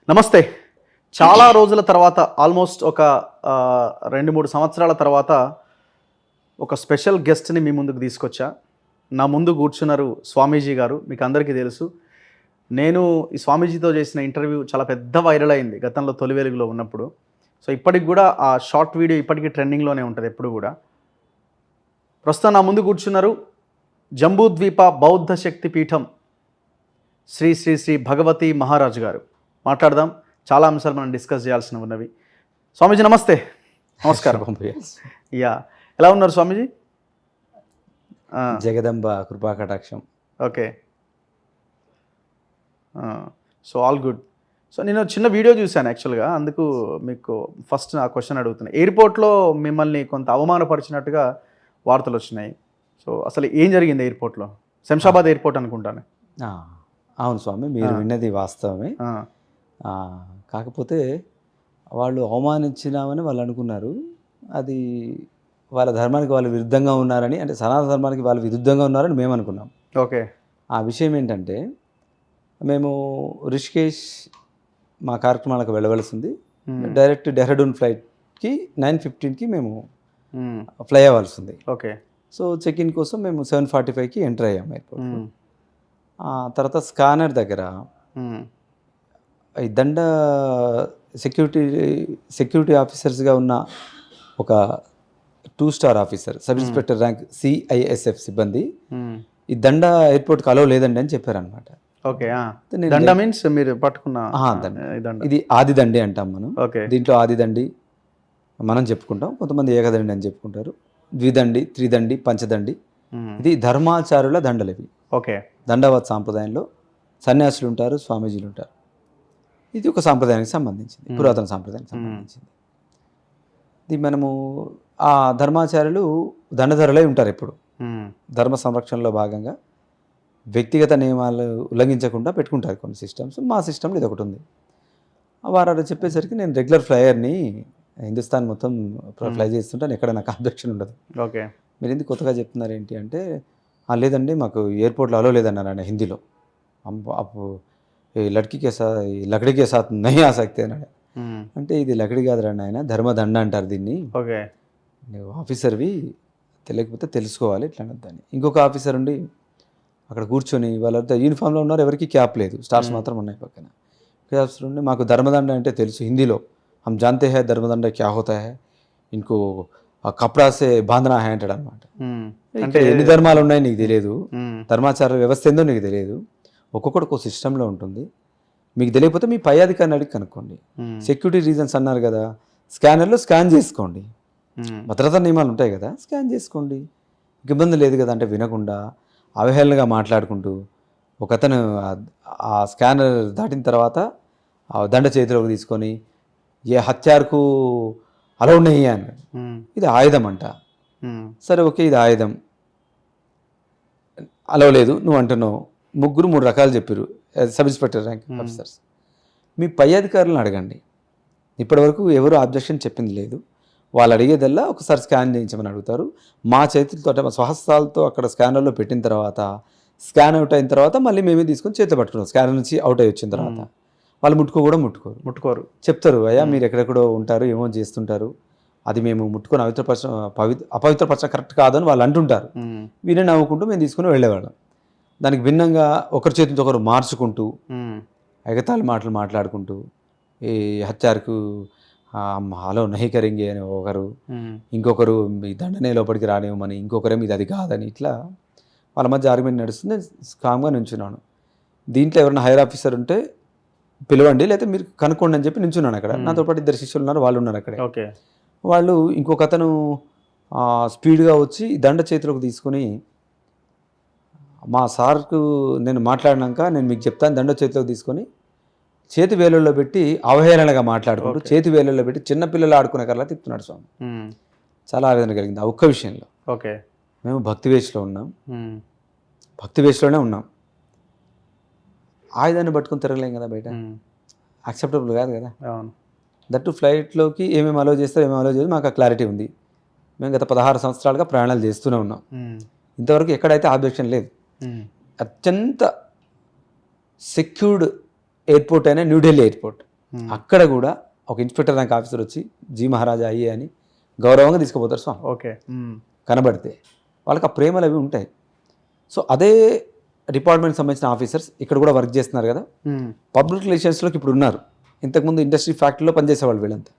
నమస్తే. చాలా రోజుల తర్వాత ఆల్మోస్ట్ ఒక 2, 3 సంవత్సరాల తర్వాత ఒక స్పెషల్ గెస్ట్‌ని మీ ముందుకు తీసుకొచ్చా. నా ముందు కూర్చున్నారు స్వామీజీ గారు. మీకు అందరికీ తెలుసు. నేను ఈ స్వామీజీతో చేసిన ఇంటర్వ్యూ చాలా పెద్ద వైరల్ అయింది గతంలో తొలి వెలుగులో ఉన్నప్పుడు. సో, ఇప్పటికి గూడా ఆ షార్ట్ వీడియో ఇప్పటికీ ట్రెండింగ్‌లోనే ఉంటది ఎప్పుడు గూడా. ప్రస్తుతం నా ముందు కూర్చున్నారు జంబూద్వీప బౌద్ధ శక్తి పీఠం శ్రీ శ్రీ శ్రీ భగవతి మహారాజ్ గారు. మాట్లాడదాం. చాలా అంశాలు మనం డిస్కస్ చేయాల్సినవి ఉన్నవి. స్వామీజీ నమస్తే. నమస్కారం. యాహ్! ఎలా ఉన్నారు స్వామీజీ? జగదంబ కృపా కటాక్షం. Okay. So all good. So నేను చిన్న వీడియో చూశాను యాక్చువల్‌గా. అందుకు మీకు ఫస్ట్ ఆ క్వెషన్ అడుగుతున్నా. ఎయిర్‌పోర్ట్‌లో మిమ్మల్ని కొంత అవమానపరిచినట్టుగా వార్తలొచ్చినాయి. సో అసలు ఏం జరిగింది ఎయిర్‌పోర్ట్‌లో? శంషాబాద్ ఎయిర్‌పోర్ట్ అనుకుంటాను. అవును స్వామి, మీరు విన్నది వాస్తవమే. కాకపోతే వాళ్ళు అవమానించినామని వాళ్ళు అనుకున్నారు. అది వాళ్ళ ధర్మానికి వాళ్ళు విరుద్ధంగా ఉన్నారని, అంటే సనాతన ధర్మానికి వాళ్ళు విరుద్ధంగా ఉన్నారని మేము అనుకున్నాం. ఓకే. ఆ విషయం ఏంటంటే, మేము రిషికేష్ మా కార్యక్రమాలకు వెళ్ళవలసింది. డైరెక్ట్ డెహ్రాడూన్ ఫ్లైట్కి 9:15కి మేము ఫ్లై అవ్వాల్సింది. ఓకే. సో చెక్ ఇన్ కోసం మేము 7:45కి ఎంటర్ అయ్యాము ఎయిర్పోర్ట్. తర్వాత స్కానర్ దగ్గర ఈ దండ సెక్యూరిటీ ఆఫీసర్స్గా ఉన్న ఒక 2 star officer, sub inspector rank CISF సిబ్బంది ఈ దండ ఎయిర్పోర్ట్కి అలో లేదండి అని చెప్పారనమాట. ఓకే. దండ మీన్స్ మీరు పట్టుకున్న దండ. ఇది ఆదిదండి అంటాం మనం. ఓకే. దీంట్లో ఆదిదండి మనం చెప్పుకుంటాం, కొంతమంది ఏకదండి అని చెప్పుకుంటారు, ద్విదండి, త్రిదండి, పంచదండి. ఇది ధర్మాచారుల దండలు ఇవి. ఓకే. దండవత్ సాంప్రదాయంలో సన్యాసులు ఉంటారు, స్వామీజీలు ఉంటారు. ఇది ఒక సాంప్రదాయానికి సంబంధించింది, పురాతన సాంప్రదాయానికి సంబంధించింది. ఇది మనము ఆ ధర్మాచార్యులు దండధరులై ఉంటారు ఎప్పుడు. ధర్మ సంరక్షణలో భాగంగా వ్యక్తిగత నియమాలు ఉల్లంఘించకుండా పెట్టుకుంటారు కొన్ని సిస్టమ్స్. మా సిస్టమ్లో ఇది ఒకటి ఉంది. వారు అలా చెప్పేసరికి నేను రెగ్యులర్ ఫ్లైయర్ని, హిందుస్థాన్ మొత్తం ఫ్లై చేస్తుంటాను, ఎక్కడ నాకు అబ్జెక్షన్ ఉండదు. ఓకే. మీరు ఎందుకు కొత్తగా చెప్తున్నారు ఏంటి అంటే, లేదండి మాకు ఎయిర్పోర్ట్లో అలో లేదన్నారు ఆయన హిందీలో. అప్పు లకడీ కే సాత్ నహీ ఆ సక్తే అన్నాడు. అంటే ఇది లకడీ కాదురా ఆయన, ధర్మదండ అంటారు దీన్ని. ఓకే. నువ్వు ఆఫీసర్వి, తెలియకపోతే తెలుసుకోవాలి ఇట్లా అనొద్దని. ఇంకొక ఆఫీసర్ ఉండి అక్కడ కూర్చొని, వాళ్ళంతా యూనిఫామ్లో ఉన్నారు, ఎవరికి క్యాప్ లేదు, స్టార్స్ మాత్రం ఉన్నాయి పక్కన. ఆఫీసర్ ఉండి మాకు ధర్మదండ అంటే తెలుసు హిందీలో, హమ్ జాంతే హై ధర్మదండ క్యా హోతా హై, ఇంకో కపడా సే బాంధనా హై అంటాడు అనమాట. అంటే ఎన్ని ధర్మాలు ఉన్నాయి నీకు తెలియదు, ధర్మాచార వ్యవస్థ ఏందో నీకు తెలియదు, ఒక్కొక్కడికి ఒక సిస్టంలో ఉంటుంది, మీకు తెలియకపోతే మీ పై అధికారిని అడిగి కనుక్కోండి. సెక్యూరిటీ రీజన్స్ అన్నారు కదా, స్కానర్లో స్కాన్ చేసుకోండి, భద్రతా నియమాలు ఉంటాయి కదా, స్కాన్ చేసుకోండి, ఇబ్బంది లేదు కదా అంటే వినకుండా అవహేళనగా మాట్లాడుకుంటూ ఒకతను ఆ స్కానర్ దాటిన తర్వాత ఆ దండ చేతిలోకి తీసుకొని ఏ హత్యార్కు అలా ఉన్నాయి అని, ఇది ఆయుధం అంట. సరే ఓకే, ఇది ఆయుధం అలవ లేదు నువ్వు అంటున్నావు. 3 రకాలు చెప్పారు సబ్ ఇన్స్పెక్టర్ ర్యాంక్ ఆఫీసర్స్. మీ పై అధికారులను అడగండి. ఇప్పటివరకు ఎవరు అబ్జెక్షన్ చెప్పింది లేదు. వాళ్ళు అడిగేదల్లా ఒకసారి స్కాన్ చేయించమని అడుగుతారు. మా చేతులతో, మా స్వహస్తాలతో అక్కడ స్కానర్లో పెట్టిన తర్వాత, స్కాన్ అవుట్ అయిన తర్వాత మళ్ళీ మేమే తీసుకొని చేతిలో పట్టుకున్నాం. స్కానర్ నుంచి అవుట్ అయ్యి వచ్చిన తర్వాత వాళ్ళు ముట్టుకోరు. చెప్తారు, అయ్యా మీరు ఎక్కడెక్కడో ఉంటారు, ఏమో చేస్తుంటారు, అది మేము ముట్టుకొని అపవిత్రపరచ కరెక్ట్ కాదని వాళ్ళు అంటుంటారు. వీరే నవ్వుకుంటూ మేము తీసుకుని వెళ్ళేవాళ్ళం. దానికి భిన్నంగా ఒకరి చేతితో ఒకరు మార్చుకుంటూ, ఎగతాళి మాటలు మాట్లాడుకుంటూ, ఈ హత్యారకు హలో నహీ కరింగే అని ఒకరు, ఇంకొకరు మీ దండనే లోపలికి రానివ్వమని, ఇంకొకరేమో ఇది అది కాదని, ఇట్లా వాళ్ళ మధ్య ఆర్గ్యుమెంట్ నడుస్తుంది. కామ్గా నుంచున్నాను. దీంట్లో ఎవరైనా హైయర్ ఆఫీసర్ ఉంటే పిలవండి, లేకపోతే మీరు కనుక్కోండి అని చెప్పి నించున్నాను అక్కడ. నాతో పాటు 2 శిష్యులు ఉన్నారు, వాళ్ళు ఉన్నారు అక్కడే. ఓకే. వాళ్ళు ఇంకొక అతను స్పీడ్గా వచ్చి దండ చేతిలోకి తీసుకొని, మా సార్కు నేను మాట్లాడినాక నేను మీకు చెప్తాను, దండ చేతిలోకి తీసుకొని చేతి వేలుల్లో పెట్టి అవహేళనగా మాట్లాడుకుంటూ, చేతి వేలుల్లో పెట్టి చిన్నపిల్లలు ఆడుకునే కల్లా తిప్పుతున్నాడు స్వామి. చాలా ఆవేదన కలిగింది ఆ ఒక్క విషయంలో. ఓకే. మేము భక్తి వేషలో ఉన్నాం, భక్తి వేషలోనే ఉన్నాం, ఆయుధాన్ని పట్టుకుని తిరగలేం కదా బయట, యాక్సెప్టబుల్ కాదు కదా. దట్టు ఫ్లైట్లోకి ఏమేమి అలో చేస్తారు, ఏమేమి అలో చేయదు మాకు ఆ క్లారిటీ ఉంది. మేము గత 16 సంవత్సరాలుగా ప్రయాణాలు చేస్తూనే ఉన్నాం. ఇంతవరకు ఎక్కడైతే ఆబ్జెక్షన్ లేదు. అత్యంత సెక్యూర్డ్ ఎయిర్పోర్ట్ అయినా న్యూఢిల్లీ ఎయిర్పోర్ట్. అక్కడ కూడా ఒక ఇన్స్పెక్టర్ ర్యాంక్ ఆఫీసర్ వచ్చి జీ మహారాజా అయ్యే అని గౌరవంగా తీసుకుపోతారు స్వామి. ఓకే. కనబడితే వాళ్ళకి ఆ ప్రేమలు అవి ఉంటాయి. సో అదే డిపార్ట్మెంట్కి సంబంధించిన ఆఫీసర్స్ ఇక్కడ కూడా వర్క్ చేస్తున్నారు కదా, పబ్లిక్ రిలేషన్స్లోకి ఇప్పుడు ఉన్నారు. ఇంతకుముందు ఇండస్ట్రీ ఫ్యాక్టరీలో పనిచేసేవాళ్ళు వీళ్ళంతా.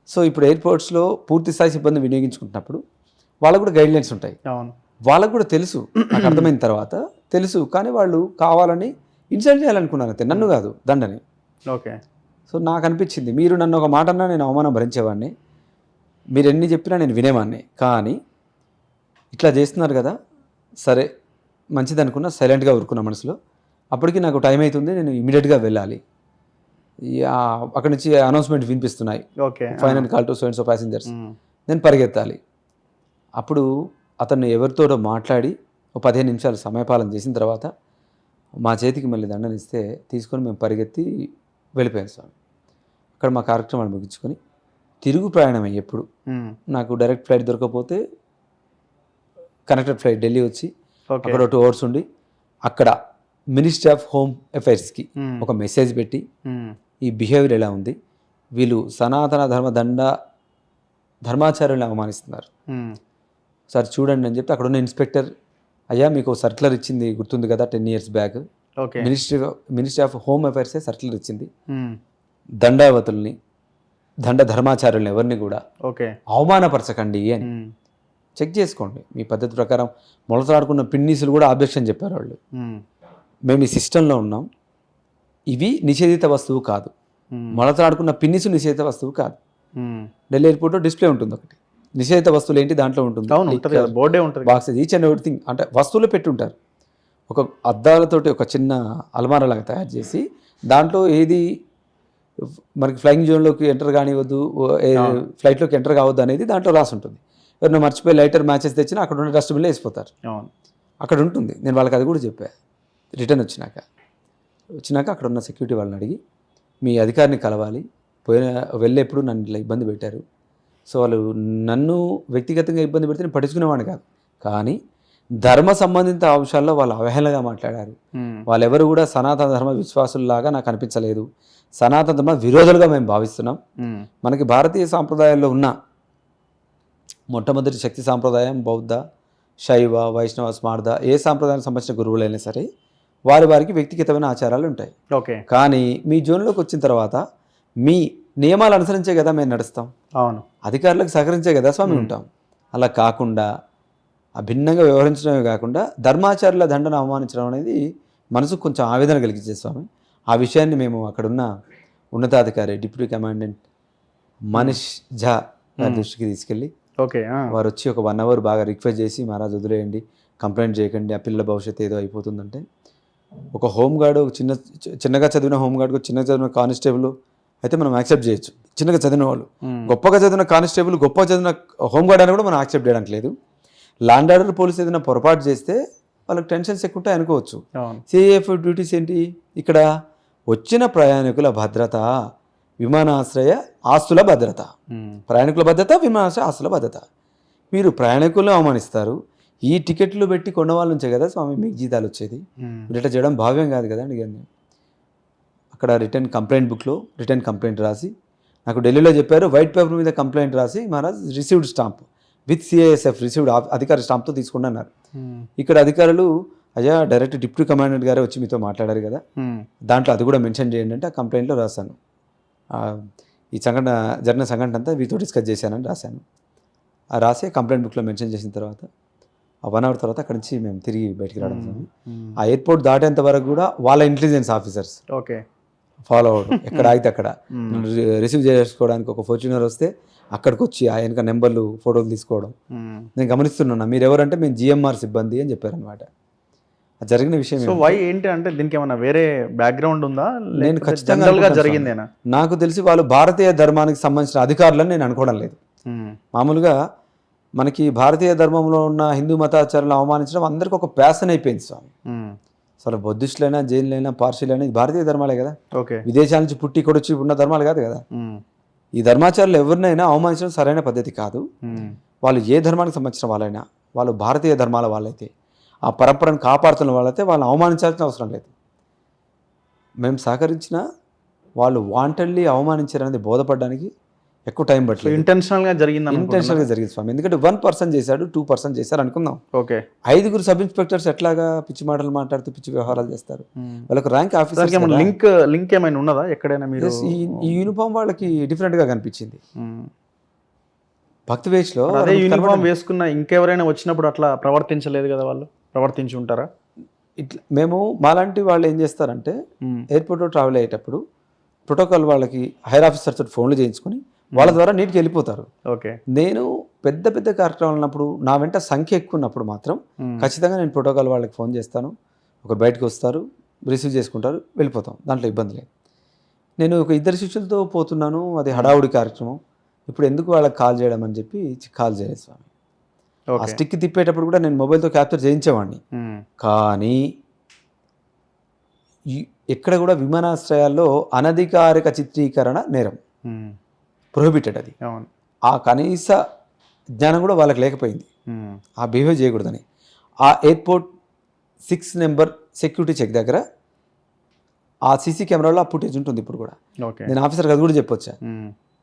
సో ఇప్పుడు ఎయిర్పోర్ట్స్లో పూర్తి స్థాయి సిబ్బంది వినియోగించుకుంటున్నప్పుడు వాళ్ళకు కూడా గైడ్లైన్స్ ఉంటాయి. వాళ్ళకు కూడా తెలుసు, నాకు అర్థమైన తర్వాత తెలుసు, కానీ వాళ్ళు కావాలని ఇన్సల్ట్ చేయాలనుకున్నారు అంతే, నన్ను కాదు దండని. ఓకే. సో నాకు అనిపించింది, మీరు నన్ను ఒక మాట అన్నా నేను అవమానం భరించేవాడిని, మీరు ఎన్ని చెప్పినా నేను వినేవాడిని, కానీ ఇట్లా చేస్తున్నారు కదా, సరే మంచిది అనుకున్నా, సైలెంట్గా ఊరుకున్న మనసులో. అప్పటికి నాకు టైం అవుతుంది, నేను ఇమీడియట్గా వెళ్ళాలి. అక్కడ నుంచి అనౌన్స్మెంట్ వినిపిస్తున్నాయి, final call to so and so passengers, నేను పరిగెత్తాలి. అప్పుడు అతన్ని ఎవరితోటో మాట్లాడి ఒక 15 నిమిషాలు సమయపాలన చేసిన తర్వాత మా చేతికి మళ్ళీ దండనిస్తే తీసుకొని మేము పరిగెత్తి వెళ్ళిపోయాం స్వామి. అక్కడ మా కార్యక్రమాలు ముగించుకొని తిరుగు ప్రయాణం ఎప్పుడు నాకు డైరెక్ట్ ఫ్లైట్ దొరకకపోతే కనెక్టెడ్ ఫ్లైట్ ఢిల్లీ వచ్చి అక్కడ 2 hours ఉండి అక్కడ మినిస్ట్రీ ఆఫ్ హోమ్ అఫైర్స్కి ఒక మెసేజ్ పెట్టి ఈ బిహేవియర్ ఎలా ఉంది, వీళ్ళు సనాతన ధర్మాచార్యులను అవమానిస్తున్నారు సార్ చూడండి అని చెప్పి అక్కడ ఉన్న ఇన్స్పెక్టర్, అయ్యా మీకు సర్క్యులర్ ఇచ్చింది గుర్తుంది కదా 10 years back, ministry of home అఫైర్సే సర్క్యులర్ ఇచ్చింది, దండావతుల్ని ధర్మాచార్యులను ఎవరిని కూడా అవమానపరచకండి అని చెక్ చేసుకోండి. మీ పద్ధతి ప్రకారం మొలతాడుకున్న పిన్నీసులు కూడా ఆబ్జెక్షన్ చెప్పారు వాళ్ళు. మేము ఈ సిస్టంలో ఉన్నాం, ఇవి నిషేధిత వస్తువు కాదు, మొలతాడుకున్న పిన్నిసు నిషేధిత వస్తువు కాదు. ఢిల్లీ ఎయిర్పోర్ట్లో డిస్ప్లే ఉంటుంది ఒకటి, నిషేధిత వస్తువులు ఏంటి దాంట్లో ఉంటుంది, బోర్డే ఉంటుంది, బాక్స్ ఈచ్ అండ్ ఎవ్రీథింగ్, అంటే వస్తువులు పెట్టి ఉంటారు. ఒక అద్దాలతోటి ఒక చిన్న అల్మారా లాగా తయారు చేసి దాంట్లో ఏది మనకి ఫ్లయింగ్ జోన్లోకి ఎంటర్ కానివ్వద్దు, ఫ్లైట్లోకి ఎంటర్ కావద్దు అనేది దాంట్లో రాసి ఉంటుంది. ఎవరైనా మర్చిపోయి లైటర్ మ్యాచెస్ తెచ్చినా అక్కడ ఉన్న డస్ట్బిన్లో వేసిపోతారు, అక్కడ ఉంటుంది. నేను వాళ్ళకి అది కూడా చెప్పా. రిటర్న్ వచ్చినాక అక్కడ ఉన్న సెక్యూరిటీ వాళ్ళని అడిగి మీ అధికారిని కలవాలి, వెళ్ళేప్పుడు నన్ను ఇలా ఇబ్బంది పెట్టారు. సో వాళ్ళు నన్ను వ్యక్తిగతంగా ఇబ్బంది పెడితే నేను పట్టించుకునేవాడిని కాదు, కానీ ధర్మ సంబంధిత అంశాల్లో వాళ్ళు అవహేళనగా మాట్లాడారు. వాళ్ళెవరు కూడా సనాతన ధర్మ విశ్వాసుల్లాగా నాకు అనిపించలేదు. సనాతన ధర్మ విరోధులుగా మేము భావిస్తున్నాం. మనకి భారతీయ సాంప్రదాయాల్లో ఉన్న మొట్టమొదటి శక్తి సాంప్రదాయం బౌద్ధ, శైవ, వైష్ణవ, స్మార్థ, ఏ సాంప్రదాయానికి సంబంధించిన గురువులైనా సరే వారికి వ్యక్తిగతమైన ఆచారాలు ఉంటాయి. కానీ మీ జోన్లోకి వచ్చిన తర్వాత మీ నియమాలు అనుసరించే కదా మేము నడుస్తాం, అవును, అధికారులకు సహకరించే కదా స్వామి ఉంటాం. అలా కాకుండా అభిన్నంగా వ్యవహరించడమే కాకుండా ధర్మాచారుల దండను అవమానించడం అనేది మనసుకు కొంచెం ఆవేదన కలిగించే స్వామి. ఆ విషయాన్ని మేము అక్కడున్న ఉన్నతాధికారి డిప్యూటీ కమాండెంట్ మనీష్ ఝా గారి దృష్టికి తీసుకెళ్ళి వారు వచ్చి ఒక 1 hour బాగా రిక్వెస్ట్ చేసి, మహారాజ్ వదిలేయండి, కంప్లైంట్ చేయకండి, ఆ పిల్లల భవిష్యత్తు ఏదో అయిపోతుందంటే, ఒక హోంగార్డు చిన్నగా చదివిన హోంగార్డు, చిన్నగా చదివిన కానిస్టేబుల్ అయితే మనం యాక్సెప్ట్ చేయొచ్చు. చిన్నగా చదివిన వాళ్ళు, గొప్పగా చదివిన కానిస్టేబుల్, గొప్పగా చదివిన హోంగార్డ్ అని కూడా మనం యాక్సెప్ట్ చేయడానికి లేదు. ల్యాండ్ ఆర్డర్ పోలీస్ ఏదైనా పొరపాటు చేస్తే వాళ్ళకి టెన్షన్స్ ఎక్కువ ఉంటాయి అనుకోవచ్చు. సిఐఎఫ్ డ్యూటీస్ ఏంటి, ఇక్కడ వచ్చిన ప్రయాణికుల భద్రత, విమానాశ్రయ ఆస్తుల భద్రత, ప్రయాణికుల భద్రత, విమానాశ్రయ ఆస్తుల భద్రత. మీరు ప్రయాణికులను అవమానిస్తారు, ఈ టికెట్లు పెట్టి కొన్న వాళ్ళ నుంచే కదా స్వామి మీకు జీతాలు వచ్చేది. మీరు ఇట్లా చేయడం భావ్యం కాదు కదా అండి. అక్కడ రిటర్న్ కంప్లైంట్ బుక్లో రిటర్న్ కంప్లైంట్ రాసి, నాకు ఢిల్లీలో చెప్పారు వైట్ పేపర్ మీద కంప్లైంట్ రాసి Maharaj received stamp with CISF received అధికారి స్టాంప్తో తీసుకుని అన్నారు. ఇక్కడ అధికారులు అయ్యా డైరెక్ట్ డిప్యూటీ కమాండెంట్ గారే వచ్చి మీతో మాట్లాడారు కదా, దాంట్లో అది కూడా మెన్షన్ చేయండి అంటే ఆ కంప్లైంట్లో రాశాను. ఈ జరిగిన సంఘటన అంతా వీటితో డిస్కస్ చేశానని రాశాను. ఆ రాసి కంప్లైంట్ బుక్లో మెన్షన్ చేసిన తర్వాత 1 hour తర్వాత అక్కడి నుంచి మేము తిరిగి బయటికి రావడం. ఆ ఎయిర్పోర్ట్ దాటేంత వరకు కూడా వాళ్ళ ఇంటెలిజెన్స్ ఆఫీసర్స్ ఫాలో అవ్వడం, ఎక్కడ ఆగితే అక్కడ రిసీవ్ చేసుకోవడానికి ఒక ఫార్చునర్ వస్తే అక్కడికి వచ్చి ఆ వెనక నెంబర్లు ఫోటోలు తీసుకోవడం నేను గమనిస్తున్నాను. మీరు ఎవరంటే మేము జిఎంఆర్ సిబ్బంది అని చెప్పారనమాట. జరిగిన విషయం వై ఏంటి అంటే దీనికి ఏమైనా వేరే బ్యాక్గ్రౌండ్ ఉందా? నేను ఖచ్చితంగా జరిగిందేనా? నాకు తెలిసి వాళ్ళు భారతీయ ధర్మానికి సంబంధించిన అధికారులని నేను అనుకోవడం లేదు. మామూలుగా మనకి భారతీయ ధర్మంలో ఉన్న హిందూ మతాచారాలను అవమానించడం అందరికీ ఒక ప్యాషన్ అయిపోయింది స్వామి. అసలు బౌద్ధిస్టులైనా, జైన్లైనా, పార్సీలైనా ఇది భారతీయ ధర్మాలే కదా, విదేశాల నుంచి పుట్టి ఇక్కడ వచ్చి ఉన్న ధర్మాలు కాదు కదా. ఈ ధర్మాచారులు ఎవరినైనా అవమానించడం సరైన పద్ధతి కాదు. వాళ్ళు ఏ ధర్మానికి సంబంధించిన వాళ్ళైనా, వాళ్ళు భారతీయ ధర్మాల వాళ్ళైతే, ఆ పరంపరను కాపాడుతున్న వాళ్ళైతే వాళ్ళని అవమానించాల్సిన అవసరం లేదు. మేము సహకరించిన వాళ్ళు వాంటెడ్లీ అవమానించారనేది బోధపడడానికి ఎక్కువ టైం పట్టలేదు. ఇంటెన్షనల్గా జరిగింది. ఇంటెన్షనల్గా జరిగింది స్వామి. ఎందుకంటే 1% చేశాడు, 2% చేశారు అనుకుందాం. ఓకే, 5 సబ్ ఇన్స్పెక్టర్స్ ఎట్లాగా పిచ్చి మాటలు మాట్లాడుతూ పిచ్చి వ్యవహారాలు చేస్తారు? వాళ్ళకు ర్యాంక్ ఆఫీసర్. లింక్ ఏమైనా ఉన్నదా ఎక్కడైనా? మీరు ఈ యూనిఫామ్ వాళ్ళకి డిఫరెంట్గా కనిపించింది. భక్తి వేష్లో అదే యూనిఫామ్ వేసుకున్న ఇంకెవరైనా వచ్చినప్పుడు అట్లా ప్రవర్తించలేదు కదా? వాళ్ళు ప్రవర్తించి ఉంటారా? ఇట్లా మేము మాలాంటి వాళ్ళు ఏం చేస్తారంటే ఎయిర్పోర్ట్లో ట్రావెల్ అయ్యేటప్పుడు ప్రోటోకాల్ వాళ్ళకి హైర్ ఆఫీసర్ తోటి ఫోన్లు చేయించుకొని వాళ్ళ ద్వారా నీటికి వెళ్ళిపోతారు. ఓకే, నేను పెద్ద పెద్ద కార్యక్రమాలు ఉన్నప్పుడు నా వెంట సంఖ్య ఎక్కువ ఉన్నప్పుడు మాత్రం ఖచ్చితంగా నేను ప్రోటోకాల్ వాళ్ళకి ఫోన్ చేస్తాను. ఒకరు బయటకు వస్తారు, రిసీవ్ చేసుకుంటారు, వెళ్ళిపోతాం. దాంట్లో ఇబ్బంది లేదు. నేను ఒక 2 శిష్యులతో పోతున్నాను, అది హడావుడి కార్యక్రమం. ఇప్పుడు ఎందుకు వాళ్ళకి కాల్ చేయడం అని చెప్పి కాల్ చేయలేదు స్వామి. ఆ స్టిక్ తిప్పేటప్పుడు కూడా నేను మొబైల్తో క్యాప్చర్ చేయించేవాడిని. కానీ ఎక్కడ కూడా విమానాశ్రయాల్లో అనధికారిక చిత్రీకరణ నేరం, ప్రొహిబిటెడ్. అది ఆ కనీస జ్ఞానం కూడా వాళ్ళకి లేకపోయింది, ఆ బిహేవ్ చేయకూడదని. ఆ ఎయిర్పోర్ట్ 6 నెంబర్ సెక్యూరిటీ చెక్ దగ్గర ఆ సీసీ కెమెరాలో ఆ ఫుటేజ్ ఉంటుంది ఇప్పుడు కూడా. నేను ఆఫీసర్కి అది కూడా చెప్పొచ్చా.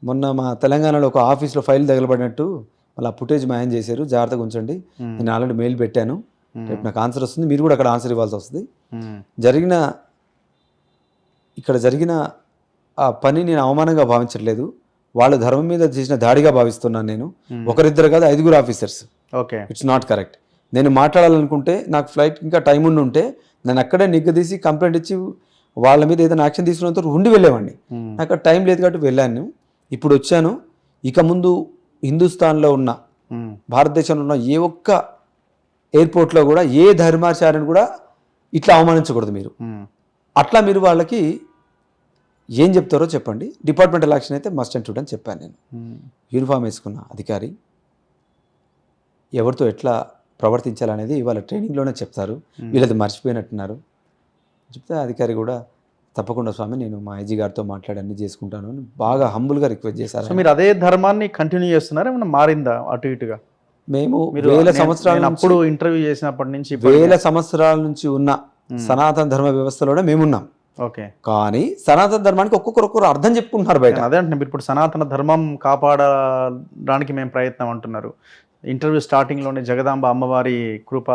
మొన్న మా తెలంగాణలో ఒక ఆఫీస్లో ఫైల్ తగలబడినట్టు మళ్ళీ ఆ ఫుటేజ్ మాయం చేశారు, జాగ్రత్తగా ఉంచండి. నేను ఆల్రెడీ మెయిల్ పెట్టాను, రేపు నాకు ఆన్సర్ వస్తుంది, మీరు కూడా అక్కడ ఆన్సర్ ఇవ్వాల్సి వస్తుంది. ఇక్కడ జరిగిన ఆ పని నేను అవమానంగా భావించట్లేదు, వాళ్ళ ధర్మం మీద చేసిన దాడిగా భావిస్తున్నాను. నేను ఒకరిద్దరు కాదు, 5 officers. Okay, it's not correct. నేను మాట్లాడాలనుకుంటే నాకు ఫ్లైట్ ఇంకా టైం ఉంటే నేను అక్కడే నిగ్గదీసి కంప్లైంట్ ఇచ్చి వాళ్ళ మీద ఏదైనా యాక్షన్ తీసుకున్నంత ఉండి వెళ్ళేవాడిని. నాకు టైం లేదు కాబట్టి వెళ్ళాను. ఇప్పుడు వచ్చాను. ఇక ముందు హిందుస్థాన్లో ఉన్న, భారతదేశంలో ఉన్న ఏ ఒక్క ఎయిర్పోర్ట్లో కూడా ఏ ధర్మాచార్యను కూడా ఇట్లా అవమానించకూడదు మీరు. అట్లా మీరు వాళ్ళకి ఏం చెప్తారో చెప్పండి. డిపార్ట్మెంటల్ యాక్షన్ అయితే మస్ట్ అండ్ షుడ్ అని చెప్పాను నేను. యూనిఫామ్ వేసుకున్న అధికారి ఎవరితో ఎట్లా ప్రవర్తించాలనేది వాళ్ళ ట్రైనింగ్లోనే చెప్తారు. వీళ్ళది మర్చిపోయినట్టున్నారు. చెప్తే అధికారి కూడా తప్పకుండా స్వామి నేను మా ఐజీ గారితో మాట్లాడి అన్ని చేసుకుంటాను అని బాగా హంబుల్గా రిక్వెస్ట్ చేశారు. సో మీరు అదే ధర్మాన్ని కంటిన్యూ చేస్తున్నారా? ఏమన్నా మారిందా అటు ఇటుగా? మేము వేల సంవత్సరాల అప్పుడు ఇంటర్వ్యూ చేసినప్పటి నుంచి వేల సంవత్సరాల నుంచి ఉన్న సనాతన ధర్మ వ్యవస్థలోనే మేమున్నాం. ఓకే, కానీ సనాతన ధర్మానికి ఒక్కొక్కరు అర్థం చెప్పుకుంటున్నారు బయట. అదే అంటే మీరు ఇప్పుడు సనాతన ధర్మం కాపాడడానికి మేము ప్రయత్నం అంటున్నారు. ఇంటర్వ్యూ స్టార్టింగ్లోనే జగదాంబ అమ్మవారి కృప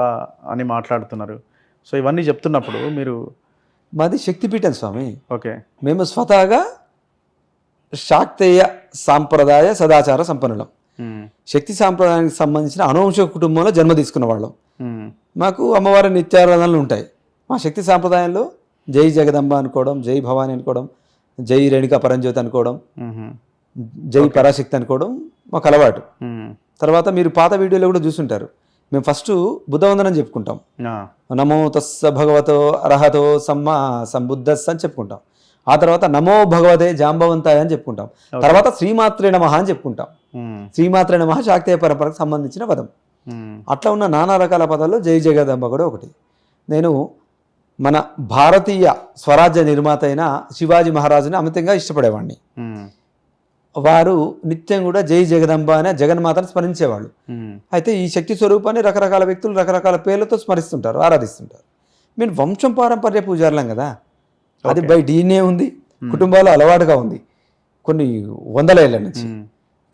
అని మాట్లాడుతున్నారు. సో ఇవన్నీ చెప్తున్నప్పుడు మీరు మాది శక్తిపీఠం స్వామి. ఓకే, మేము స్వతహాగా శాక్తేయ సాంప్రదాయ సదాచార సంపన్నులం. శక్తి సాంప్రదాయానికి సంబంధించిన అనువంశ కుటుంబంలో జన్మ తీసుకున్న వాళ్ళం. మాకు అమ్మవారి నిత్యారాధనలు ఉంటాయి. మా శక్తి సాంప్రదాయంలో జై జగదంబ అనుకోవడం, జై భవాని అనుకోవడం, జై రేణుకా పరంజ్యోతి అనుకోవడం, జై పరాశక్తి అనుకోవడం మాకు అలవాటు. తర్వాత మీరు పాత వీడియోలో కూడా చూసుంటారు, మేము ఫస్ట్ బుద్ధవందనం చెప్పుకుంటాం. నమో తస్స భగవతో అర్హతో సమ్మా సంబుద్ధస్స అని చెప్పుకుంటాం. ఆ తర్వాత నమో భగవతే జాంబవంతాయ అని చెప్పుకుంటాం. తర్వాత శ్రీమాత్రే నమః అని చెప్పుకుంటాం. శ్రీమాత్రే నమః శాక్తేయ పరంపరకు సంబంధించిన పదం. అట్లా ఉన్న నానా రకాల పదాల్లో జై జగదంబ కూడా ఒకటి. నేను మన భారతీయ స్వరాజ్య నిర్మాత అయిన శివాజీ మహారాజుని అమితంగా ఇష్టపడేవాడిని. వారు నిత్యం కూడా జై జగదంబ అనే జగన్మాతను స్మరించేవాళ్ళు. అయితే ఈ శక్తి స్వరూపాన్ని రకరకాల వ్యక్తులు రకరకాల పేర్లతో స్మరిస్తుంటారు, ఆరాధిస్తుంటారు. మేము వంశం పారంపర్య పూజారులం కదా, అది బై DNA ఉంది, కుటుంబాలు అలవాటుగా ఉంది కొన్ని వందల ఏళ్ళ నుంచి.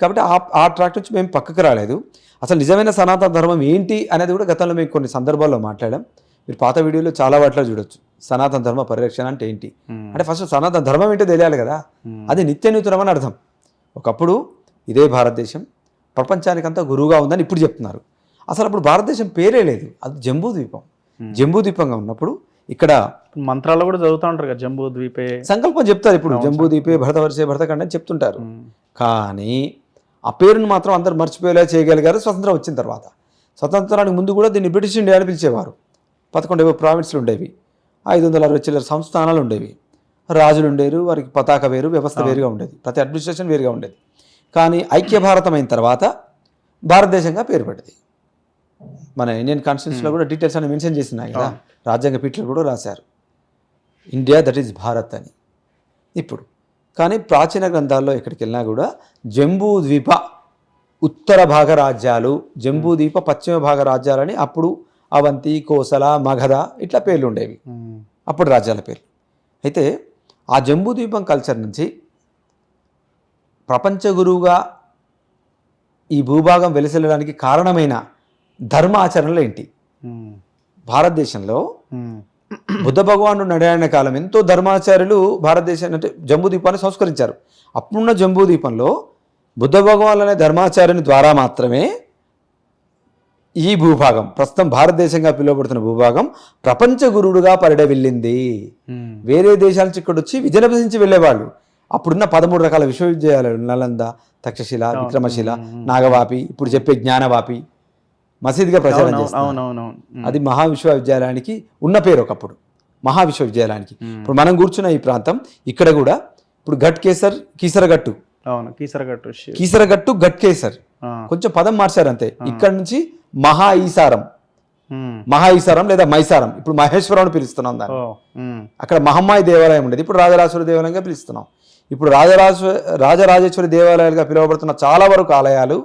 కాబట్టి ఆ ట్రాక్ నుంచి మేము పక్కకు రాలేదు. అసలు నిజమైన సనాతన ధర్మం ఏంటి అనేది కూడా గతంలో మేము కొన్ని సందర్భాల్లో మాట్లాడాం. మీరు పాత వీడియోలో చాలా వాటిలో చూడొచ్చు. సనాతన ధర్మ పరిరక్షణ అంటే ఏంటి అంటే ఫస్ట్ సనాతన ధర్మం ఏంటో తెలియాలి కదా. అది నిత్య నూతనం అని అర్థం. ఒకప్పుడు ఇదే భారతదేశం ప్రపంచానికంతా గురువుగా ఉందని ఇప్పుడు చెప్తున్నారు. అసలు అప్పుడు భారతదేశం పేరే లేదు, అది జంబూ ద్వీపం. జంబూ ద్వీపంగా ఉన్నప్పుడు ఇక్కడ మంత్రాలు కూడా చదువుతూ ఉంటారు కదా, జంబూ ద్వీపే సంకల్పం చెప్తారు. ఇప్పుడు జంబూ ద్వీపే భరతవర్షే భరతఖండ అని చెప్తుంటారు. కానీ ఆ పేరును మాత్రం అందరు మర్చిపోయేలా చేయగలిగారు స్వతంత్రం వచ్చిన తర్వాత. స్వతంత్రానికి ముందు కూడా దీన్ని బ్రిటిష్ ఇండియా అని పిలిచేవారు. 11 ప్రావిన్స్లు ఉండేవి, 560 చిల్లర సంస్థానాలు ఉండేవి, రాజులు ఉండేరు, వారికి పతాక వేరు, వ్యవస్థ వేరుగా ఉండేది, ప్రతి అడ్మినిస్ట్రేషన్ వేరుగా ఉండేది. కానీ ఐక్య భారతం అయిన తర్వాత భారతదేశంగా పేరు పడింది. మన ఇండియన్ కాన్స్టిట్యూషన్లో కూడా డీటెయిల్స్ అని మెన్షన్ చేసినాయి కదా, రాజ్యాంగ పీఠలు కూడా రాశారు ఇండియా దట్ ఈజ్ భారత్ అని. ఇప్పుడు కానీ ప్రాచీన గ్రంథాల్లో ఎక్కడికి వెళ్ళినా కూడా జంబూ ద్వీప ఉత్తర భాగ రాజ్యాలు, జంబూ ద్వీప పశ్చిమ భాగ రాజ్యాలని అప్పుడు అవంతి, కోసల, మగధ ఇట్లా పేర్లు ఉండేవి అప్పుడు రాజ్యాల పేర్లు. అయితే ఆ జంబూద్వీపం కల్చర్ నుంచి ప్రపంచ గురువుగా ఈ భూభాగం వెలిసెల్లడానికి కారణమైన ధర్మ ఆచరణలు ఏంటి? భారతదేశంలో బుద్ధ భగవానుడు నడియాడిన కాలం ఎంతో ధర్మాచార్యులు భారతదేశాన్ని అంటే జంబూద్వీపాన్ని సంస్కరించారు. అప్పుడున్న జంబూద్వీపంలో బుద్ధ భగవాన్ అనే ధర్మాచార్యుని ద్వారా మాత్రమే ఈ భూభాగం ప్రస్తుతం భారతదేశంగా పిలువబడుతున్న భూభాగం ప్రపంచ గురువుడుగా పరిడవిల్లింది. వేరే దేశాల నుంచి ఇక్కడ వచ్చి విజయనభజించి వెళ్ళేవాళ్ళు. అప్పుడున్న 13 రకాల విశ్వవిద్యాలయాలు నలంద, తక్షశిల, విక్రమశిల, నాగవాపి, ఇప్పుడు చెప్పే జ్ఞానవాపి మసీదుగా ప్రచారం చేస్తారు. అది మహావిశ్వవిద్యాలయానికి ఉన్న పేరు ఒకప్పుడు, మహావిశ్వవిద్యాలయానికి. ఇప్పుడు మనం కూర్చున్న ఈ ప్రాంతం ఇక్కడ కూడా ఇప్పుడు ఘట్ కేసర్, కీసరగట్టు, కీసరగట్టు, ఘట్ కేసర్, కొంచెం పదం మార్చారు అంతే. ఇక్కడ నుంచి మహా ఈసారం లేదా మైసారం, ఇప్పుడు మహేశ్వరం అని పిలుస్తున్నాం దాన్ని. అక్కడ మహమ్మాయి దేవాలయం ఉండేది, ఇప్పుడు రాజరాజేశ్వరి దేవాలయంగా పిలుస్తున్నాం. ఇప్పుడు రాజరాజేశ్వరి దేవాలయాలుగా పిలువబడుతున్న చాలా వరకు ఆలయాలు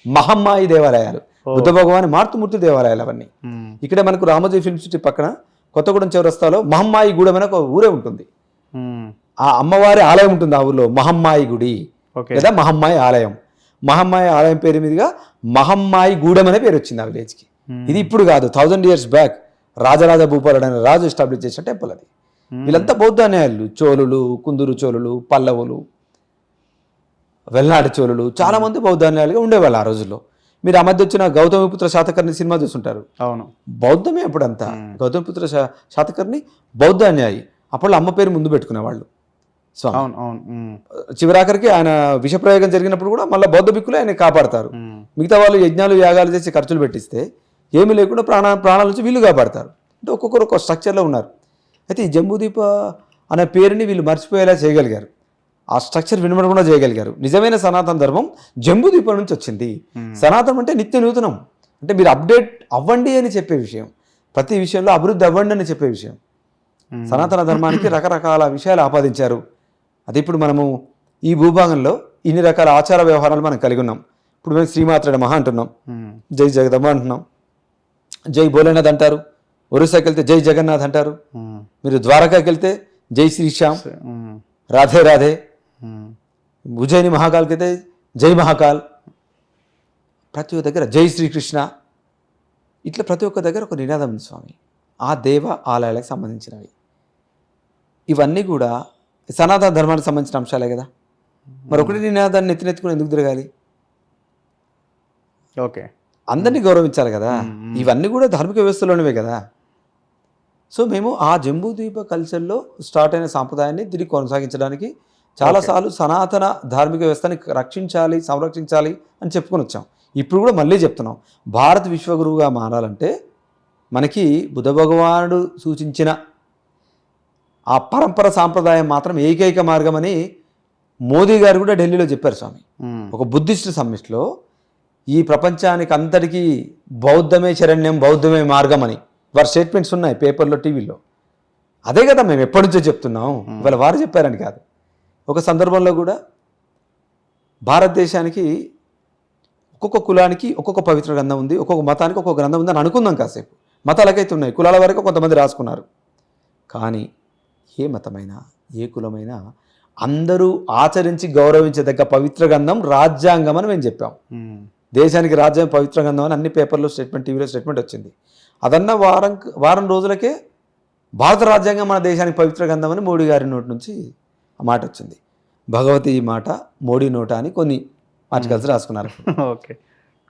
మహమ్మాయి దేవాలయాలు, బుద్ధ భగవాన్ మార్తుమూర్తి దేవాలయాలు అవన్నీ. ఇక్కడే మనకు రామోజీ ఫిల్మ్ సిటీ పక్కన కొత్తగూడెం చౌరస్తాలో మహమ్మాయి గూడెం అనే ఒక ఊరే ఉంటుంది. ఆ అమ్మవారి ఆలయం ఉంటుంది ఆ ఊర్లో, మహమ్మాయి గుడి లేదా మహమ్మాయి ఆలయం. మహమ్మాయి ఆలయం పేరు మీదుగా మహమ్మాయి గూడెం అనే పేరు వచ్చింది ఆ విలేజ్కి. ఇది ఇప్పుడు కాదు, 1000 years బ్యాక్ రాజరాజ భూపాలుడు అనే రాజు ఎస్టాబ్లిష్ చేసిన టెంపుల్ అది. వీళ్ళంతా బౌద్ధ న్యాయాలు, చోళులు, కుందూరు చోళులు, పల్లవులు, వెల్నాడు చోళులు, చాలా మంది బౌద్ధ న్యాయాలుగా ఉండేవాళ్ళు ఆ రోజుల్లో. మీరు ఆ మధ్య వచ్చిన గౌతమిపుత్ర శాతకర్ణి సినిమా చూస్తుంటారు. అవును, బౌద్ధమే అప్పుడంతా. గౌతమిపుత్ర శాతకర్ణి బౌద్ధ న్యాయి. అప్పుడు అమ్మ పేరు ముందు పెట్టుకునేవాళ్ళు. సో చివరాఖరికి ఆయన విషప్రయోగం జరిగినప్పుడు కూడా మళ్ళీ బౌద్ధ బిక్కులు ఆయన కాపాడతారు. మిగతా వాళ్ళు యజ్ఞాలు యాగాలు చేసి ఖర్చులు పెట్టిస్తే ఏమీ లేకుండా ప్రాణాల నుంచి వీళ్ళు కాపాడతారు. అంటే ఒక్కొక్కరు ఒక్కొక్క స్ట్రక్చర్లో ఉన్నారు. అయితే ఈ జంబూద్వీప అనే పేరుని వీళ్ళు మర్చిపోయేలా చేయగలిగారు, ఆ స్ట్రక్చర్ వినబడకుండా చేయగలిగారు. నిజమైన సనాతన ధర్మం జంబూద్వీపం నుంచి వచ్చింది. సనాతనం అంటే నిత్య నూతనం, అంటే మీరు అప్డేట్ అవ్వండి అని చెప్పే విషయం, ప్రతి విషయంలో అభివృద్ధి అవ్వండి అని చెప్పే విషయం. సనాతన ధర్మానికి రకరకాల విషయాలు ఆపాదించారు. అది ఇప్పుడు మనము ఈ భూభాగంలో ఇన్ని రకాల ఆచార వ్యవహారాలు మనం కలిగి ఉన్నాం. ఇప్పుడు మేము శ్రీమాత్ర మహా అంటున్నాం, జై జగదమ్మ అంటున్నాం, జై భోలేనాథ్ అంటారు, ఒరిస్సాకి వెళ్తే జై జగన్నాథ్ అంటారు, మీరు ద్వారకాకి వెళ్తే జై శ్రీశ్యామ్, రాధే రాధే, ఉజ్జయిని మహాకాల్కి అయితే జై మహాకాల్, ప్రతి ఒక్క దగ్గర జై శ్రీకృష్ణ, ఇట్లా ప్రతి ఒక్క దగ్గర ఒక నినాదం ఉంది స్వామి. ఆ దేవ ఆలయాలకు సంబంధించినవి ఇవన్నీ కూడా సనాతన ధర్మానికి సంబంధించిన అంశాలే కదా. మరొకటి నినాదాన్ని నెత్తినెత్తుకుని ఎందుకు తిరగాలి? ఓకే, అందరినీ గౌరవించాలి కదా. ఇవన్నీ కూడా ధార్మిక వ్యవస్థలోనివే కదా. సో మేము ఆ జంబూద్వీప కల్చర్లో స్టార్ట్ అయిన సాంప్రదాయాన్ని తిరిగి కొనసాగించడానికి చాలాసార్లు సనాతన ధార్మిక వ్యవస్థని రక్షించాలి, సంరక్షించాలి అని చెప్పుకొని వచ్చాం. ఇప్పుడు కూడా మళ్ళీ చెప్తున్నాం, భారత విశ్వగురువుగా మారాలంటే మనకి బుద్ధ భగవానుడు సూచించిన ఆ పరంపర సాంప్రదాయం మాత్రం ఏకైక మార్గం అని మోదీ గారు కూడా ఢిల్లీలో చెప్పారు స్వామి. ఒక బుద్ధిస్ట్ సమ్మిట్లో ఈ ప్రపంచానికి అంతటికీ బౌద్ధమే శరణ్యం, బౌద్ధమే మార్గం అని వారి స్టేట్మెంట్స్ ఉన్నాయి పేపర్లో, టీవీలో. అదే కదా మేము ఎప్పటి నుంచో చెప్తున్నాం, ఇవాళ వారు చెప్పారని కాదు. ఒక సందర్భంలో కూడా భారతదేశానికి ఒక్కొక్క కులానికి ఒక్కొక్క పవిత్ర గ్రంథం ఉంది, ఒక్కొక్క మతానికి ఒక్కొక్క గ్రంథం ఉంది అని అనుకుందాం కాసేపు. మతాలకైతే ఉన్నాయి, కులాల వరకు కొంతమంది రాసుకున్నారు. కానీ ఏ మతమైనా ఏ కులమైనా అందరూ ఆచరించి గౌరవించదగ్గ పవిత్ర గ్రంథం రాజ్యాంగం అని మేము చెప్పాం. దేశానికి రాజ్యాంగం పవిత్ర గ్రంథం అని అన్ని పేపర్లో స్టేట్మెంట్, టీవీలో స్టేట్మెంట్ వచ్చింది. అదన్న వారం రోజులకే భారత రాజ్యాంగం మన దేశానికి పవిత్ర గ్రంథం అని మోడీ గారి నోటి నుంచి ఆ మాట వచ్చింది. భగవతి ఈ మాట మోడీ నోట అని కొన్ని ఆర్టికల్స్ రాసుకున్నారు. ఓకే,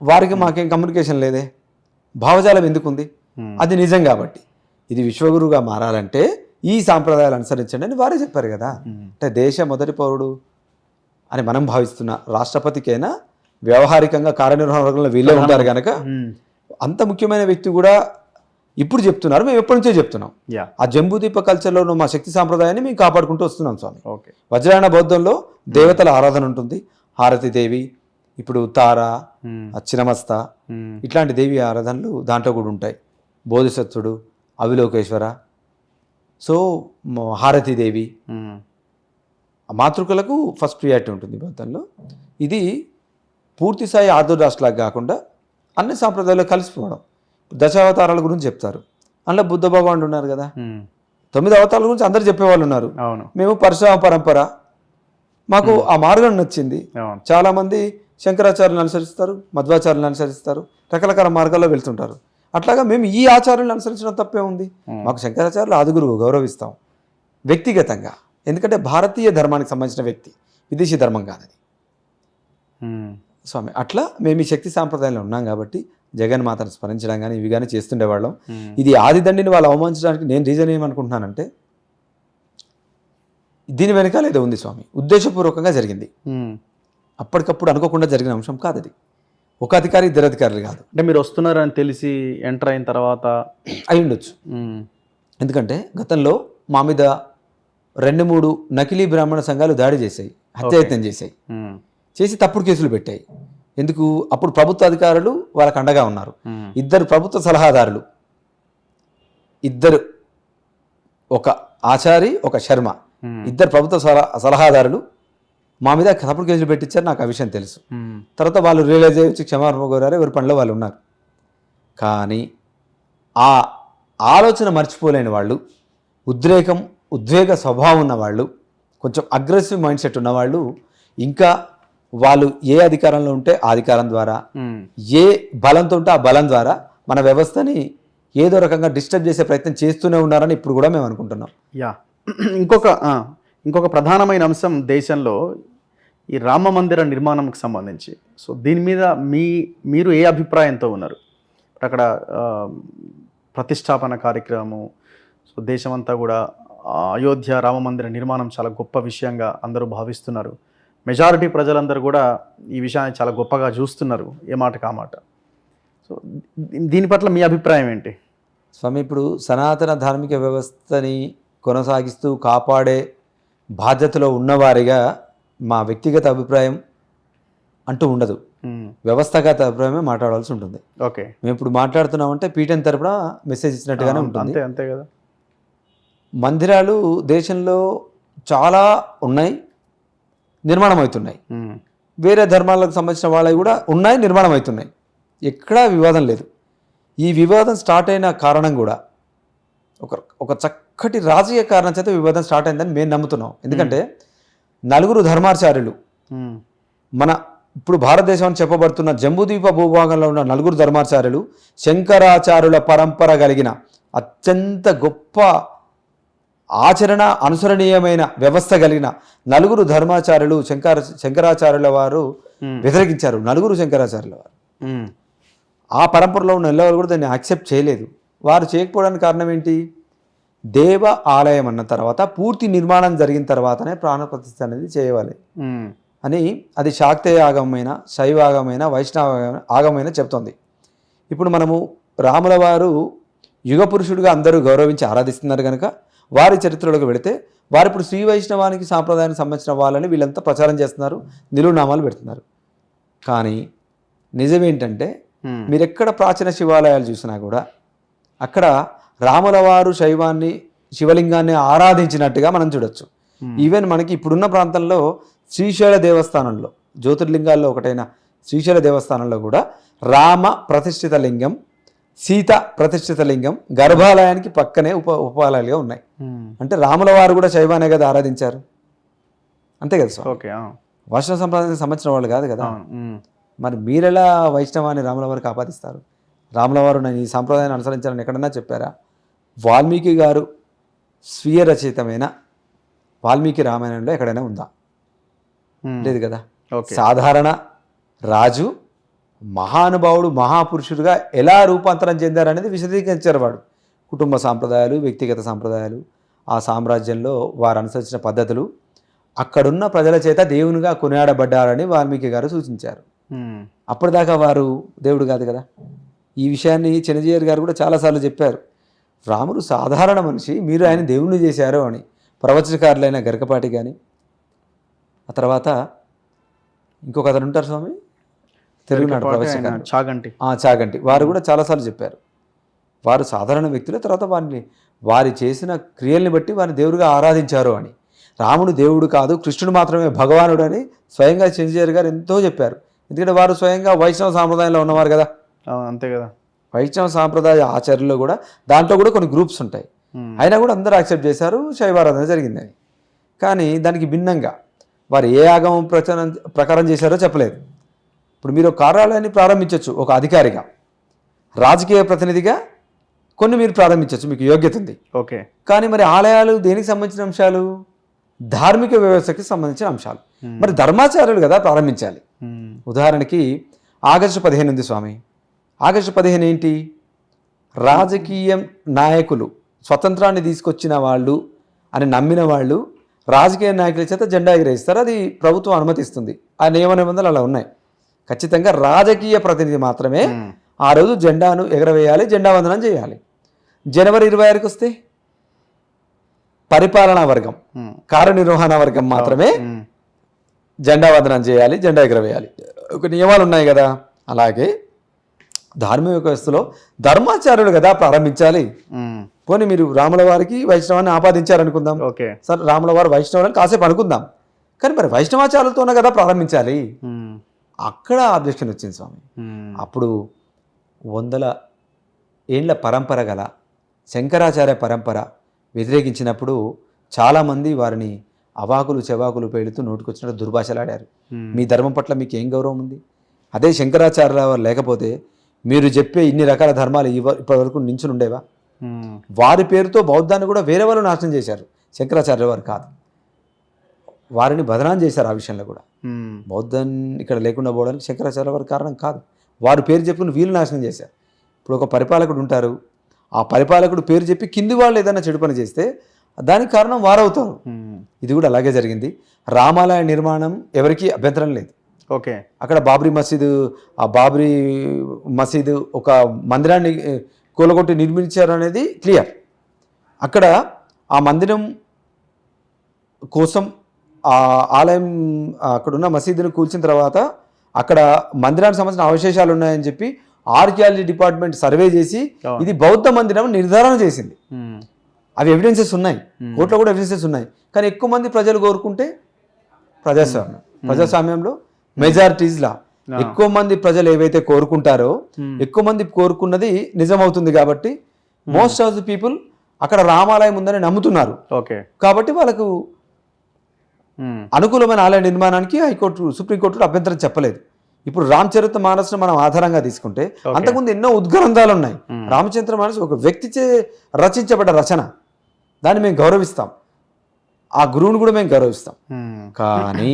వారికి మాకేం కమ్యూనికేషన్ లేదే, భావజాలం ఎందుకుంది? అది నిజం కాబట్టి ఇది విశ్వగురువుగా మారాలంటే ఈ సాంప్రదాయాలు అనుసరించండి అని వారే చెప్పారు కదా. అంటే దేశ మొదటి పౌరుడు అని మనం భావిస్తున్న రాష్ట్రపతికైనా వ్యవహారికంగా కార్యనిర్వహణ వర్గంలో వీళ్ళే ఉంటారు కనుక అంత ముఖ్యమైన వ్యక్తి కూడా ఇప్పుడు చెప్తున్నారు, మేము ఎప్పటి నుంచో చెప్తున్నాం. ఆ జంబూద్వీప కల్చర్లో ఉన్న మా శక్తి సాంప్రదాయాన్ని మేము కాపాడుకుంటూ వస్తున్నాం స్వామి. వజ్రాయణ బౌద్ధంలో దేవతల ఆరాధన ఉంటుంది, హారతి దేవి, ఇప్పుడు తార, చినమస్త, ఇట్లాంటి దేవి ఆరాధనలు దాంట్లో కూడా ఉంటాయి. బోధిసత్వుడు, అవిలోకేశ్వర, సో హారతీదేవి, మాతృకలకు ఫస్ట్ ప్రియారిటీ ఉంటుంది బౌద్ధంలో. ఇది పూర్తి స్థాయి ఆర్థోడాక్స్లాగా కాకుండా అన్ని సాంప్రదాయాలు కలిసిపోవడం. దశావతారాల గురించి చెప్తారు, అందులో బుద్ధ భగవానుడు ఉన్నారు కదా, 9 అవతారాల గురించి అందరు చెప్పేవాళ్ళు ఉన్నారు. అవును. మేము పరశురామ పరంపర, మాకు ఆ మార్గం నచ్చింది. అవును. చాలామంది శంకరాచార్యులను అనుసరిస్తారు, మధ్వాచార్యులను అనుసరిస్తారు, రకరకాల మార్గాల్లో వెళ్తుంటారు. అట్లాగా మేము ఈ ఆచార్యులను అనుసరించడం తప్పే ఉంది. మాకు శంకరాచార్యులు ఆదిగురువు, గౌరవిస్తాం వ్యక్తిగతంగా. ఎందుకంటే భారతీయ ధర్మానికి సంబంధించిన వ్యక్తి, విదేశీ ధర్మం కాదని స్వామి. అట్లా మేము ఈ శక్తి సాంప్రదాయంలో ఉన్నాం కాబట్టి జగన్మాతను స్మరించడం కానీ ఇవి కానీ చేస్తుండేవాళ్ళం. ఇది ఆదిదండిని వాళ్ళు అవమానించడానికి నేను రీజన్ ఏమనుకుంటున్నానంటే, దీని వెనకాల ఏదో ఉంది స్వామి, ఉద్దేశపూర్వకంగా జరిగింది. అప్పటికప్పుడు అనుకోకుండా జరిగిన అంశం కాదు అది. ఒక అధికారి, 2 అధికారులు కాదు. అంటే మీరు వస్తున్నారని తెలిసి ఎంటర్ అయిన తర్వాత అయి ఉండొచ్చు. ఎందుకంటే గతంలో మా మీద 2-3 నకిలీ బ్రాహ్మణ సంఘాలు దాడి చేశాయి, హత్యాయత్నం చేశాయి, చేసి తప్పుడు కేసులు పెట్టాయి. ఎందుకు? అప్పుడు ప్రభుత్వ అధికారులు వాళ్ళకు అండగా ఉన్నారు. 2 ప్రభుత్వ సలహాదారులు, 2 ఒక ఆచారి, ఒక శర్మ, 2 ప్రభుత్వ సలహాదారులు మా మీద తప్పుడు కేసులు పెట్టించారు. నాకు ఆ విషయం తెలుసు. తర్వాత వాళ్ళు రియలైజ్ అయ్యి వచ్చి క్షమాపణ కోరారు, ఎవరి పనిలో వాళ్ళు ఉన్నారు. కానీ ఆ ఆలోచన మర్చిపోలేని వాళ్ళు, ఉద్వేగ స్వభావం ఉన్నవాళ్ళు, కొంచెం అగ్రెసివ్ మైండ్ సెట్ ఉన్నవాళ్ళు, ఇంకా వాళ్ళు ఏ అధికారంలో ఉంటే ఆ అధికారం ద్వారా, ఏ బలంతో ఉంటే ఆ బలం ద్వారా మన వ్యవస్థని ఏదో రకంగా డిస్టర్బ్ చేసే ప్రయత్నం చేస్తూనే ఉన్నారని ఇప్పుడు కూడా మేము అనుకుంటున్నాం. యా. ఇంకొక ప్రధానమైన అంశం దేశంలో ఈ రామ మందిర నిర్మాణంకి సంబంధించి. సో దీని మీద మీరు ఏ అభిప్రాయంతో ఉన్నారు? అక్కడ ప్రతిష్టాపన కార్యక్రమము, సో దేశమంతా కూడా అయోధ్య రామ మందిర నిర్మాణం చాలా గొప్ప విషయంగా అందరూ భావిస్తున్నారు. మెజారిటీ ప్రజలందరూ కూడా ఈ విషయాన్ని చాలా గొప్పగా చూస్తున్నారు, ఏ మాటకు ఆ మాట. సో దీని పట్ల మీ అభిప్రాయం ఏంటి? స్వామి, ఇప్పుడు సనాతన ధార్మిక వ్యవస్థని కొనసాగిస్తూ కాపాడే బాధ్యతలో ఉన్నవారిగా మా వ్యక్తిగత అభిప్రాయం అంటూ ఉండదు, వ్యవస్థగత అభిప్రాయమే మాట్లాడాల్సి ఉంటుంది. ఓకే. మేము ఇప్పుడు మాట్లాడుతున్నామంటే పీఠం తరపున మెసేజ్ ఇచ్చినట్టుగానే ఉంటుంది. అంతే కదా. మందిరాలు దేశంలో చాలా ఉన్నాయి, నిర్మాణం అవుతున్నాయి. వేరే ధర్మాలకు సంబంధించిన వాళ్ళవి కూడా ఉన్నాయి, నిర్మాణం అవుతున్నాయి. ఎక్కడా వివాదం లేదు. ఈ వివాదం స్టార్ట్ అయిన కారణం కూడా ఒక చక్కటి రాజకీయ కారణం చేత వివాదం స్టార్ట్ అయిందని మేము నమ్ముతున్నాం. ఎందుకంటే 4 ధర్మాచార్యులు, మన ఇప్పుడు భారతదేశం అని చెప్పబడుతున్న జంబూద్వీప భూభాగంలో ఉన్న 4 ధర్మాచార్యులు, శంకరాచార్యుల పరంపర కలిగిన అత్యంత గొప్ప ఆచరణ అనుసరణీయమైన వ్యవస్థ కలిగిన 4 ధర్మాచార్యులు శంకరాచార్యుల వారు వ్యతిరేకించారు. 4 శంకరాచార్యుల వారు ఆ పరంపరలో ఉన్న ఎల్లవారు కూడా దాన్ని యాక్సెప్ట్ చేయలేదు. వారు చేయకపోవడానికి కారణం ఏంటి? దేవ ఆలయం అన్న తర్వాత పూర్తి నిర్మాణం జరిగిన తర్వాతనే ప్రాణప్రతిష్ఠ అనేది చేయవాలి అని అది శాక్తేయ ఆగమైన, శైవ ఆగమైన, వైష్ణవ ఆగమైన చెప్తోంది. ఇప్పుడు మనము రాముల వారు యుగ పురుషుడిగా అందరూ గౌరవించి ఆరాధిస్తున్నారు కనుక వారి చరిత్రలోకి వెళితే వారు ఇప్పుడు శ్రీ వైష్ణవానికి సాంప్రదాయానికి సంబంధించిన వాళ్ళని వీళ్ళంతా ప్రచారం చేస్తున్నారు, నిలువునామాలు పెడుతున్నారు. కానీ నిజమేంటంటే మీరు ఎక్కడ ప్రాచీన శివాలయాలు చూసినా కూడా అక్కడ రాముల వారు శివలింగాన్ని ఆరాధించినట్టుగా మనం చూడొచ్చు. ఈవెన్ మనకి ఇప్పుడున్న ప్రాంతంలో శ్రీశైల దేవస్థానంలో, జ్యోతిర్లింగాల్లో ఒకటైన శ్రీశైల దేవస్థానంలో కూడా రామ ప్రతిష్ఠిత లింగం, సీత ప్రతిష్ఠిత లింగం గర్భాలయానికి పక్కనే ఉపాలయాలుగా ఉన్నాయి. అంటే రాముల వారు కూడా శైవానే కదా ఆరాధించారు, అంతే కదా సార్. ఓకే. వైష్ణవ సంప్రదాయానికి సంబంధించిన వాళ్ళు కాదు కదా. మరి మీరెలా వైష్ణవాన్ని రాముల వారికి ఆపాదిస్తారు? రాముల వారు నేను ఈ సాంప్రదాయాన్ని అనుసరించాలని ఎక్కడన్నా చెప్పారా? వాల్మీకి గారు స్వీయ రచయితమైన వాల్మీకి రామాయణంలో ఎక్కడైనా ఉందా? లేదు కదా. సాధారణ రాజు మహానుభావుడు మహాపురుషుడుగా ఎలా రూపాంతరం చెందారనేది విశదీకరించారు వాడు. కుటుంబ సాంప్రదాయాలు, వ్యక్తిగత సాంప్రదాయాలు, ఆ సామ్రాజ్యంలో వారు అనుసరించిన పద్ధతులు, అక్కడున్న ప్రజల చేత దేవునిగా కొనియాడబడ్డారని వాల్మీకి గారు సూచించారు. అప్పటిదాకా వారు దేవుడు కాదు కదా. ఈ విషయాన్ని చిరంజీవి గారు కూడా చాలాసార్లు చెప్పారు. రాముడు సాధారణ మనిషి, మీరు ఆయన దేవుణ్ణి చేశారు అని. ప్రవచనకారులైన గరకపాటి కానీ, ఆ తర్వాత ఇంకొక అతను ఉంటారు స్వామి, తెలుగునాడు ప్రవచనకారులు చాగంటి, వారు కూడా చాలాసార్లు చెప్పారు. వారు సాధారణ వ్యక్తులే, తర్వాత వారి చేసిన క్రియల్ని బట్టి వారిని దేవుడిగా ఆరాధించారు అని. రాముడు దేవుడు కాదు, కృష్ణుడు మాత్రమే భగవానుడు అని స్వయంగా చిరంజీవి గారు ఎంతో చెప్పారు. ఎందుకంటే వారు స్వయంగా వైష్ణవ సాంప్రదాయంలో ఉన్నవారు కదా. అంతే కదా. వైష్ణవ సాంప్రదాయ ఆచార్యుల్లో కూడా దాంట్లో కూడా కొన్ని గ్రూప్స్ ఉంటాయి. అయినా కూడా అందరూ యాక్సెప్ట్ చేశారు, శైవారాధన జరిగింది అని. కానీ దానికి భిన్నంగా వారు ఏ ఆగమం ప్రకారం చేశారో చెప్పలేదు. ఇప్పుడు మీరు ఒక కార్యాలయాన్ని ప్రారంభించవచ్చు ఒక అధికారిగా, రాజకీయ ప్రతినిధిగా కొన్ని మీరు ప్రారంభించవచ్చు, మీకు యోగ్యత ఉంది. ఓకే. కానీ మరి ఆలయాలు దేనికి సంబంధించిన అంశాలు? ధార్మిక వ్యవస్థకి సంబంధించిన అంశాలు. మరి ధర్మాచార్యులు కదా ప్రారంభించాలి. ఉదాహరణకి ఆగస్టు 15 ఉంది స్వామి. ఆగస్టు 15 ఏంటి? రాజకీయ నాయకులు, స్వతంత్రాన్ని తీసుకొచ్చిన వాళ్ళు అని నమ్మిన వాళ్ళు రాజకీయ నాయకుల చేత జెండా ఎగరేస్తారు. అది ప్రభుత్వం అనుమతిస్తుంది. ఆ నియమ నిబంధనలు అలా ఉన్నాయి. ఖచ్చితంగా రాజకీయ ప్రతినిధి మాత్రమే ఆ రోజు జెండాను ఎగరవేయాలి, జెండా వందనం చేయాలి. జనవరి 26కి వస్తే పరిపాలనా వర్గం, కార్యనిర్వహణ వర్గం మాత్రమే జెండా వందనం చేయాలి, జెండా ఎగరవేయాలి. ఒక నియమాలు ఉన్నాయి కదా. అలాగే ధార్మిక వ్యవస్థలో ధర్మాచార్యుడు కదా ప్రారంభించాలి. పోనీ మీరు రాముల వారికి వైష్ణవాన్ని ఆపాదించారనుకుందాం. ఓకే సార్, రాముల వారు వైష్ణవాన్ని కాసేపు అనుకుందాం, కానీ మరి వైష్ణవాచార్యులతోనే కదా ప్రారంభించాలి. అక్కడ ఆబ్జెక్షన్ వచ్చింది స్వామి. అప్పుడు 100 ఏళ్ల పరంపర గల శంకరాచార్య పరంపర వ్యతిరేకించినప్పుడు చాలామంది వారిని అవాకులు చెవాకులు పేలుతూ నోటుకొచ్చినట్టు దుర్భాషలాడారు. మీ ధర్మం పట్ల మీకు ఏం గౌరవం ఉంది? అదే శంకరాచార్య వారు లేకపోతే మీరు చెప్పే ఇన్ని రకాల ధర్మాలు ఇప్పటివరకు నించుని ఉండేవా? వారి పేరుతో బౌద్ధాన్ని కూడా వేరే వాళ్ళు నాశనం చేశారు, శంకరాచార్య వారు కాదు. వారిని బదనాం చేశారు. ఆ విషయంలో కూడా బౌద్ధాన్ని ఇక్కడ లేకుండా పోవడానికి శంకరాచార్య వారి కారణం కాదు. వారు పేరు చెప్పుకుని వీళ్ళు నాశనం చేశారు. ఇప్పుడు ఒక పరిపాలకుడు ఉంటారు, ఆ పరిపాలకుడు పేరు చెప్పి కింది వాళ్ళు ఏదైనా చెడు పని చేస్తే దానికి కారణం వారవుతారు. ఇది కూడా అలాగే జరిగింది. రామాలయ నిర్మాణం ఎవరికీ అభ్యంతరం లేదు. ఓకే. అక్కడ బాబ్రీ మసీదు, ఆ బాబ్రీ మసీదు ఒక మందిరాన్ని కూలగొట్టి నిర్మించారు అనేది క్లియర్. అక్కడ ఆ మందిరం కోసం ఆ ఆలయం, అక్కడున్న మసీదును కూల్చిన తర్వాత అక్కడ మందిరానికి సంబంధించిన అవశేషాలు ఉన్నాయని చెప్పి ఆర్కియాలజీ డిపార్ట్మెంట్ సర్వే చేసి ఇది బౌద్ధ మందిరం నిర్ధారణ చేసింది. అవి ఎవిడెన్సెస్ ఉన్నాయి, కోర్టులో కూడా ఎవిడెన్సెస్ ఉన్నాయి. కానీ ఎక్కువ మంది ప్రజలు కోరుకుంటే ప్రజాస్వామ్యంలో మెజారిటీస్లా ఎక్కువ మంది ప్రజలు ఏవైతే కోరుకుంటారో ఎక్కువ మంది కోరుకున్నది నిజమవుతుంది. కాబట్టి మోస్ట్ ఆఫ్ ది పీపుల్ అక్కడ రామాలయం ఉందని నమ్ముతున్నారు. ఓకే. కాబట్టి వాళ్ళకు అనుకూలమైన ఆలయ నిర్మాణానికి హైకోర్టు, సుప్రీంకోర్టు అభ్యంతరం చెప్పలేదు. ఇప్పుడు రామచరిత మానస్ను మనం ఆధారంగా తీసుకుంటే అంతకుముందు ఎన్నో ఉద్గ్రంథాలు ఉన్నాయి. రామచరిత మానస్ ఒక వ్యక్తిచే రచించబడ్డ రచన, దాన్ని మేము గౌరవిస్తాం, ఆ గురువుని కూడా మేము గౌరవిస్తాం. కానీ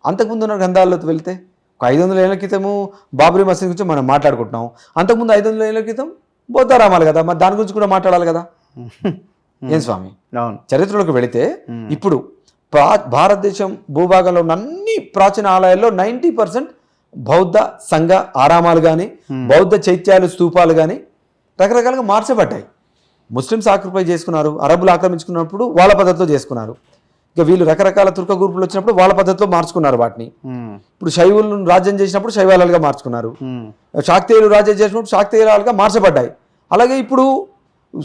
అంతకుముందు ఉన్న గ్రంథాల్లోకి వెళ్తే ఒక 500 ఏళ్ల క్రితము బాబ్రీ మసీద్ గురించి మనం మాట్లాడుకుంటున్నాం. అంతకుముందు 500 ఏళ్ల క్రితం బౌద్ధరామాలు కదా, మరి దాని గురించి కూడా మాట్లాడాలి కదా. ఏం స్వామి, చరిత్రలోకి వెళితే ఇప్పుడు భారతదేశం భూభాగంలో ఉన్న అన్ని ప్రాచీన ఆలయాల్లో 90% బౌద్ధ సంఘ ఆరామాలు కానీ బౌద్ధ చైత్యాలు, స్తూపాలు కానీ రకరకాలుగా మార్చబడ్డాయి. ముస్లిమ్స్ ఆక్యుపై చేసుకున్నారు, అరబులు ఆక్రమించుకున్నప్పుడు వాళ్ళ పద్ధతిలో చేసుకున్నారు. ఇక వీళ్ళు రకరకాల తుర్క గ్రూపులు వచ్చినప్పుడు వాళ్ళ పద్ధతిలో మార్చుకున్నారు వాటిని. ఇప్పుడు శైవులను రాజ్యం చేసినప్పుడు శైవాలయాలుగా మార్చుకున్నారు, శాక్తేయులు రాజ్యం చేసినప్పుడు శాక్తేయులుగా మార్చబడ్డాయి. అలాగే ఇప్పుడు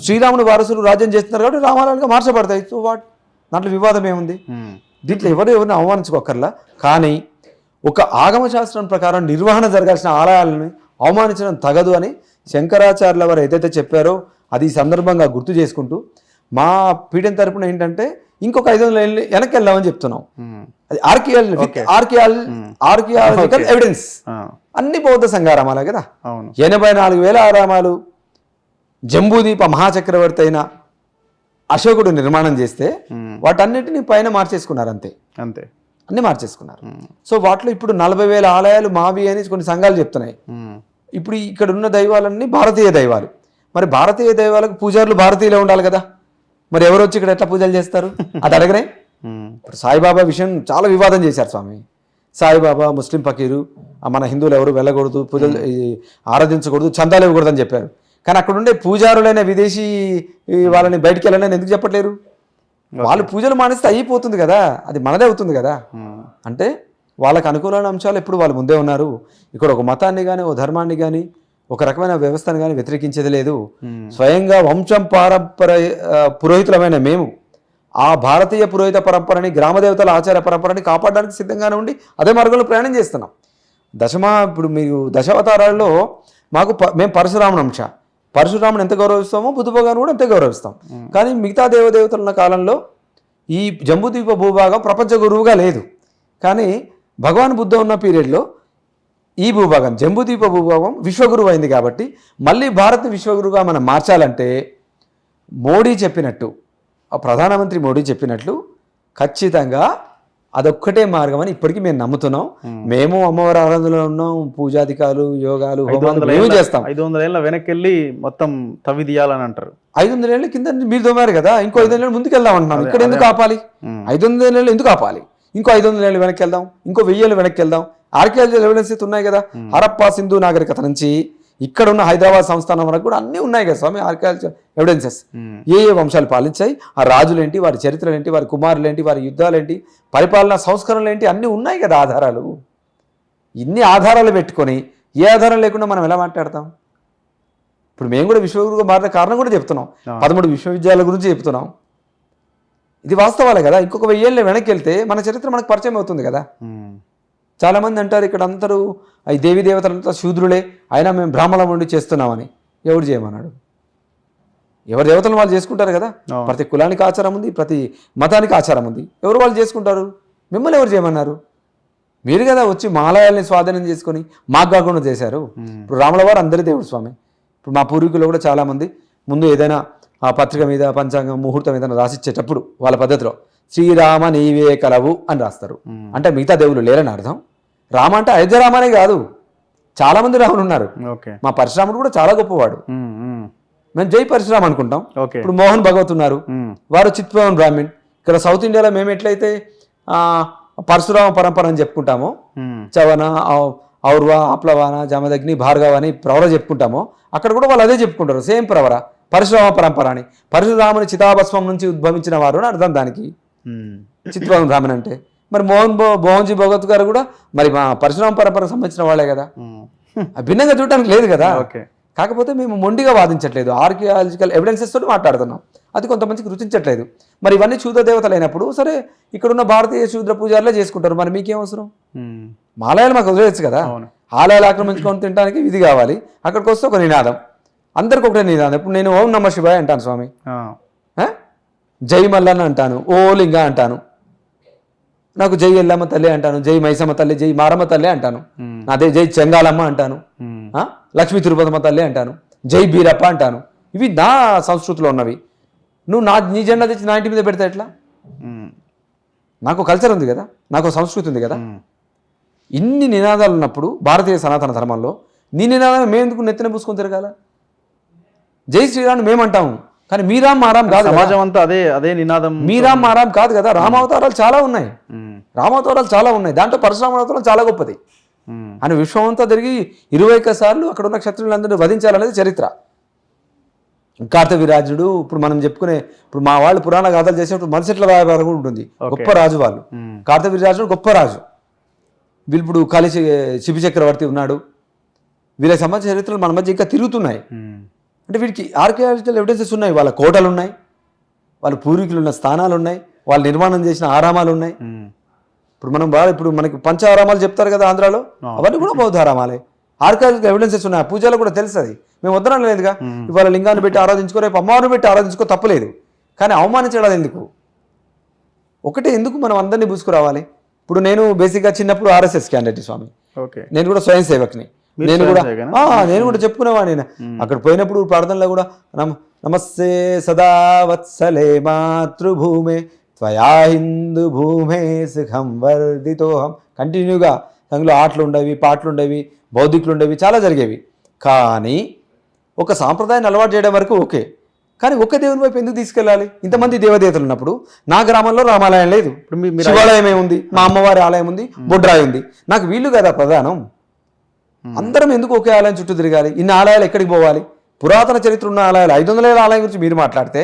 శ్రీరాముని వారసులు రాజ్యం చేస్తున్నారు కాబట్టి రామాలయాలుగా మార్చబడతాయి. సో దాంట్లో వివాదం ఏముంది? దీంట్లో ఎవరిని అవమానించుకోకర్లా. కానీ ఒక ఆగమ శాస్త్రం ప్రకారం నిర్వహణ జరగాల్సిన ఆలయాలను అవమానించడం తగదు అని శంకరాచార్యుల వారు ఏదైతే చెప్పారో అది ఈ సందర్భంగా గుర్తు చేసుకుంటూ మా పీఠం తరపున ఏంటంటే ఇంకొక 500 ఏళ్ళు వెనక్కి వెళ్దామని చెప్తున్నాం. అది ఆర్కియాలజికల్ ఎవిడెన్స్. అన్ని బౌద్ధ సంఘారామాలే కదా. 84,000 ఆరామాలు జంబూదీప మహాచక్రవర్తి అయిన అశోకుడు నిర్మాణం చేస్తే వాటన్నిటిని పైన మార్చేసుకున్నారు. అంతే అన్ని మార్చేసుకున్నారు. సో వాటిలో ఇప్పుడు 40,000 ఆలయాలు మావి అని కొన్ని సంఘాలు చెప్తున్నాయి. ఇప్పుడు ఇక్కడ ఉన్న దైవాలన్నీ భారతీయ దైవాలు. మరి భారతీయ దైవాలకు పూజారులు భారతీయులే ఉండాలి కదా. మరి ఎవరు వచ్చి ఇక్కడ ఎట్లా పూజలు చేస్తారు? అది అడగరే. ఇప్పుడు సాయిబాబా విషయం చాలా వివాదం చేశారు స్వామి. సాయిబాబా ముస్లిం ఫకీరు, మన హిందువులు ఎవరు వెళ్ళకూడదు, పూజలు ఆరాధించకూడదు, చందాలు ఇవ్వకూడదు అని చెప్పారు. కానీ అక్కడ ఉండే పూజారులైన విదేశీ వాళ్ళని బయటికి వెళ్ళాలని ఎందుకు చెప్పట్లేరు? వాళ్ళు పూజలు మానేస్తే అయిపోతుంది కదా, అది మనదే అవుతుంది కదా. అంటే వాళ్ళకు అనుకూలమైన అంశాలు ఎప్పుడు వాళ్ళు ముందే ఉన్నారు. ఇక్కడ ఒక మతాన్ని కానీ ఓ ధర్మాన్ని కానీ ఒక రకమైన వ్యవస్థను కానీ వ్యతిరేకించేది లేదు. స్వయంగా వంశం పురోహితులమైన మేము ఆ భారతీయ పురోహిత పరంపరని, గ్రామదేవతల ఆచార పరంపరని కాపాడడానికి సిద్ధంగానే ఉండి అదే మార్గంలో ప్రయాణం చేస్తున్నాం. ఇప్పుడు మీరు దశావతారాల్లో మేము పరశురాముని అంశ, పరశురాముని ఎంత గౌరవిస్తామో బుద్ధ భగవాన్ కూడా అంతే గౌరవిస్తాం. కానీ మిగతా దేవదేవతలు ఉన్న కాలంలో ఈ జంబూద్వీప భూభాగం ప్రపంచ గురువుగా లేదు. కానీ భగవాన్ బుద్ధ ఉన్న పీరియడ్లో ఈ భూభాగం జంబూద్వీప భూభాగం విశ్వగురువు అయింది. కాబట్టి మళ్ళీ భారత్ విశ్వగురువుగా మనం మార్చాలంటే మోడీ చెప్పినట్టు, ఆ ప్రధానమంత్రి మోడీ చెప్పినట్లు ఖచ్చితంగా అదొక్కటే మార్గం అని ఇప్పటికీ మేము నమ్ముతున్నాం. మేము అమ్మవారి ఆరాధనలో ఉన్నాం, పూజాధికాలు, యోగాలు, హోమాలు మేము చేస్తాం. 500 ఏళ్ళ వెనక్కి వెళ్ళి మొత్తం తవ్వి తీయాలని అంటారు. 500 ఏళ్ళ కింద మీరు తోమారు కదా, ఇంకో 500 ఏళ్ళు ముందుకు వెళ్దాం అంటున్నాను. ఇక్కడ ఎందుకు ఆపాలి? 500 ఏళ్ళు ఎందుకు ఆపాలి? ఇంకో 500 ఏళ్ళు వెనక్కి వెళ్దాం, ఇంకో 1000 ఏళ్ళు వెనక్కి వెళ్దాం. ఆర్కియాలజికల్ ఎవిడెన్స్ ఉన్నాయి కదా, హరప్పా సింధు నాగరికత నుంచి ఇక్కడ ఉన్న హైదరాబాద్ సంస్థానం వరకు కూడా అన్నీ ఉన్నాయి కదా స్వామి, ఆర్కియాలజికల్ ఎవిడెన్సెస్. ఏ వంశాలు పాలించాయి, ఆ రాజులేంటి, వారి చరిత్రలేంటి, వారి కుమారులేంటి, వారి యుద్ధాలేంటి, పరిపాలనా సంస్కరణలేంటి, అన్నీ ఉన్నాయి కదా ఆధారాలు. ఇన్ని ఆధారాలు పెట్టుకొని ఏ ఆధారం లేకుండా మనం ఎలా మాట్లాడతాం? ఇప్పుడు మేము కూడా విశ్వగురువుగా మారిన కారణం కూడా చెప్తున్నాం, 13 విశ్వవిద్యాలయాల గురించి చెప్తున్నాం. ఇది వాస్తవాలే కదా. ఇంకొక 1000 ఏళ్ళు వెనక్కి వెళ్తే మన చరిత్ర మనకు పరిచయం అవుతుంది కదా. చాలామంది అంటారు ఇక్కడ అందరూ ఈ దేవీ దేవతలంతా శూద్రులే, అయినా మేము బ్రాహ్మణం ఉండి చేస్తున్నామని. ఎవరు చేయమన్నాడు? ఎవరి దేవతలను వాళ్ళు చేసుకుంటారు కదా. ప్రతి కులానికి ఆచారం ఉంది, ప్రతి మతానికి ఆచారం ఉంది. ఎవరు వాళ్ళు చేసుకుంటారు? మిమ్మల్ని ఎవరు చేయమన్నారు? మీరు కదా వచ్చి మాలయాల్ని స్వాధీనం చేసుకొని మాకు కాకుండా చేశారు. ఇప్పుడు రాముల వారు అందరి దేవుడు స్వామి. ఇప్పుడు మా పూర్వీకులు కూడా చాలామంది ముందు ఏదైనా ఆ పత్రిక మీద పంచాంగం ముహూర్తం ఏదైనా రాసిచ్చేటప్పుడు వాళ్ళ పద్ధతిలో శ్రీరామ నీవే కలవు అని రాస్తారు. అంటే మిగతా దేవుళ్ళు లేరని అర్థం. రామ అంటే అయోధ్య రామనే కాదు, చాలా మంది రాములు ఉన్నారు. మా పరశురాముడు కూడా చాలా గొప్పవాడు. మేము జై పరశురామ్ అనుకుంటాం. ఇప్పుడు మోహన్ భగవత్ ఉన్నారు, వారు చిత్పవన్ బ్రాహ్మణ్. ఇక్కడ సౌత్ ఇండియాలో మేము ఎట్లయితే పరశురామ పరంపర అని చెప్పుకుంటామో, చవన, ఔర్వ, ఆప్లవాన, జమదగ్ని, భార్గవ అని ప్రవర చెప్పుకుంటామో, అక్కడ కూడా వాళ్ళు అదే చెప్పుకుంటారు, సేమ్ ప్రవర, పరశురామ పరంపర అని. పరశురాముని చితాభస్మం నుంచి ఉద్భవించిన వారు అని అర్థం దానికి చిత్పవన్ బ్రాహ్మణ్ అంటే. మరి మోహన్జీ భగవత్ గారు కూడా మరి మా పరశురామ పరంపరకు సంబంధించిన వాళ్ళే కదా. భిన్నంగా చూడటానికి లేదు కదా. కాకపోతే మేము మొండిగా వాదించట్లేదు, ఆర్కియాలజికల్ ఎవిడెన్సెస్ తోటి మాట్లాడుతున్నాం. అది కొంతమందికి రుచించట్లేదు. మరి ఇవన్నీ శూద్ర దేవతలు అయినప్పుడు సరే ఇక్కడున్న భారతీయ శూద్ర పూజారులే చేసుకుంటారు, మరి మీకేం అవసరం? మాలయాలు మాకు వదిలేయచ్చు కదా. ఆలయాలు ఆక్రమించుకొని తినడానికి విధి కావాలి, అక్కడికి వస్తే ఒక నినాదం, అందరికి ఒకటే నినాదం. ఇప్పుడు నేను ఓం నమ శివాయ అంటాను స్వామి, జై మల్లన్న అంటాను, ఓ లింగ అంటాను, నాకు జై ఎల్లమ్మ తల్లి అంటాను, జై మైసమ్మ తల్లి, జై మారమ్మ తల్లి అంటాను, అదే జై చెంగాలమ్మ అంటాను, లక్ష్మీ తిరుపతమ్మ తల్లి అంటాను, జై బీరప్ప అంటాను. ఇవి నా సంస్కృతిలో ఉన్నవి. నువ్వు నీ జెండా తెచ్చి నా ఇంటి మీద పెడితే ఎట్లా? నాకు కల్చర్ ఉంది కదా, నాకు సంస్కృతి ఉంది కదా. ఇన్ని నినాదాలు ఉన్నప్పుడు భారతీయ సనాతన ధర్మంలో నీ నినాదం మేము ఎందుకు నెత్తిన పూసుకొని తిరగాల? జై శ్రీరామ్ మేమంటాము, కానీ మీరామ్ మారాం కాదు. సమాజం అంతా అదే అదే నినాదం. మీరామ్ మారాం కాదు కదా. రామావతారాలు చాలా ఉన్నాయి, రామావతారాలు చాలా ఉన్నాయి. దాంట్లో పరశురామ అవతారం చాలా గొప్పది. అని విశ్వం అంతా తిరిగి 21 సార్లు అక్కడ ఉన్న క్షత్రులందరినీ వధించాలనేది చరిత్ర. కార్తవీర్యాజుడు, ఇప్పుడు మనం చెప్పుకునే, ఇప్పుడు మా వాళ్ళు పురాణ గాథలు చేసేటప్పుడు మరిచెట్ల వ్యాపారం కూడా ఉంటుంది. గొప్ప రాజు వాళ్ళు. కార్తవీర్యాజుడు గొప్ప రాజు. వీళ్ళు ఇప్పుడు శిబి చక్రవర్తి ఉన్నాడు. వీళ్ళకి సంబంధించిన చరిత్రలు మన మధ్య ఇంకా తిరుగుతున్నాయి. అంటే వీటికి ఆర్కియాలజికల్ ఎవిడెన్సెస్ ఉన్నాయి. వాళ్ళ కోటలు ఉన్నాయి, వాళ్ళ పూర్వీకులు ఉన్న స్థానాలు ఉన్నాయి, వాళ్ళు నిర్మాణం చేసిన ఆరామాలు ఉన్నాయి. ఇప్పుడు మనం ఇప్పుడు మనకి పంచారామాలు చెప్తారు కదా ఆంధ్రాలో, అవన్నీ కూడా బౌద్ధ ఆరామాలే. ఆర్కియాలజికల్ ఎవిడెన్సెస్ ఉన్నాయి. పూజలు కూడా తెలుస్తుంది, మేము వద్దనం లేదుగా. ఇవాళ లింగాన్ని పెట్టి ఆరాధించుకో, రేపు అమ్మవారిని పెట్టి ఆరాధించుకో, తప్పలేదు. కానీ అవమానించడం ఎందుకు? ఒకటే ఎందుకు మనం అందరినీ పూసుకురావాలి? ఇప్పుడు నేను బేసిక్గా చిన్నప్పుడు ఆర్ఎస్ఎస్ క్యాండిడేట్ స్వామి, నేను కూడా స్వయం సేవక్ని. నేను కూడా చెప్పుకునేవాడిని. అక్కడ పోయినప్పుడు ప్రార్థనలో కూడా నమస్తే సదా వత్సలే మాతృభూమే త్వయా హిందూ భూమే సుఖం వర్ధితోహం. కంటిన్యూగా అందులో ఆటలు ఉండేవి, పాటలు ఉండేవి, బౌద్ధికులు ఉండేవి, చాలా జరిగేవి. కానీ ఒక సాంప్రదాయాన్ని అలవాటు చేయడం వరకు ఓకే, కానీ ఒక్క దేవుని వైపు ఎందుకు తీసుకెళ్ళాలి? ఇంతమంది దేవదేవతలు ఉన్నప్పుడు నా గ్రామంలో రామాలయం లేదు, శివాలయం ఏముంది, మా అమ్మవారి ఆలయం ఉంది, బొడ్రాయి ఉంది. నాకు వీళ్ళు కదా ప్రధానం. అందరం ఎందుకు ఒకే ఆలయం చుట్టూ తిరగాలి? ఇన్ని ఆలయాలు ఎక్కడికి పోవాలి? పురాతన చరిత్ర ఉన్న ఆలయాలు, 500 ఏళ్ళ ఆలయం గురించి మీరు మాట్లాడితే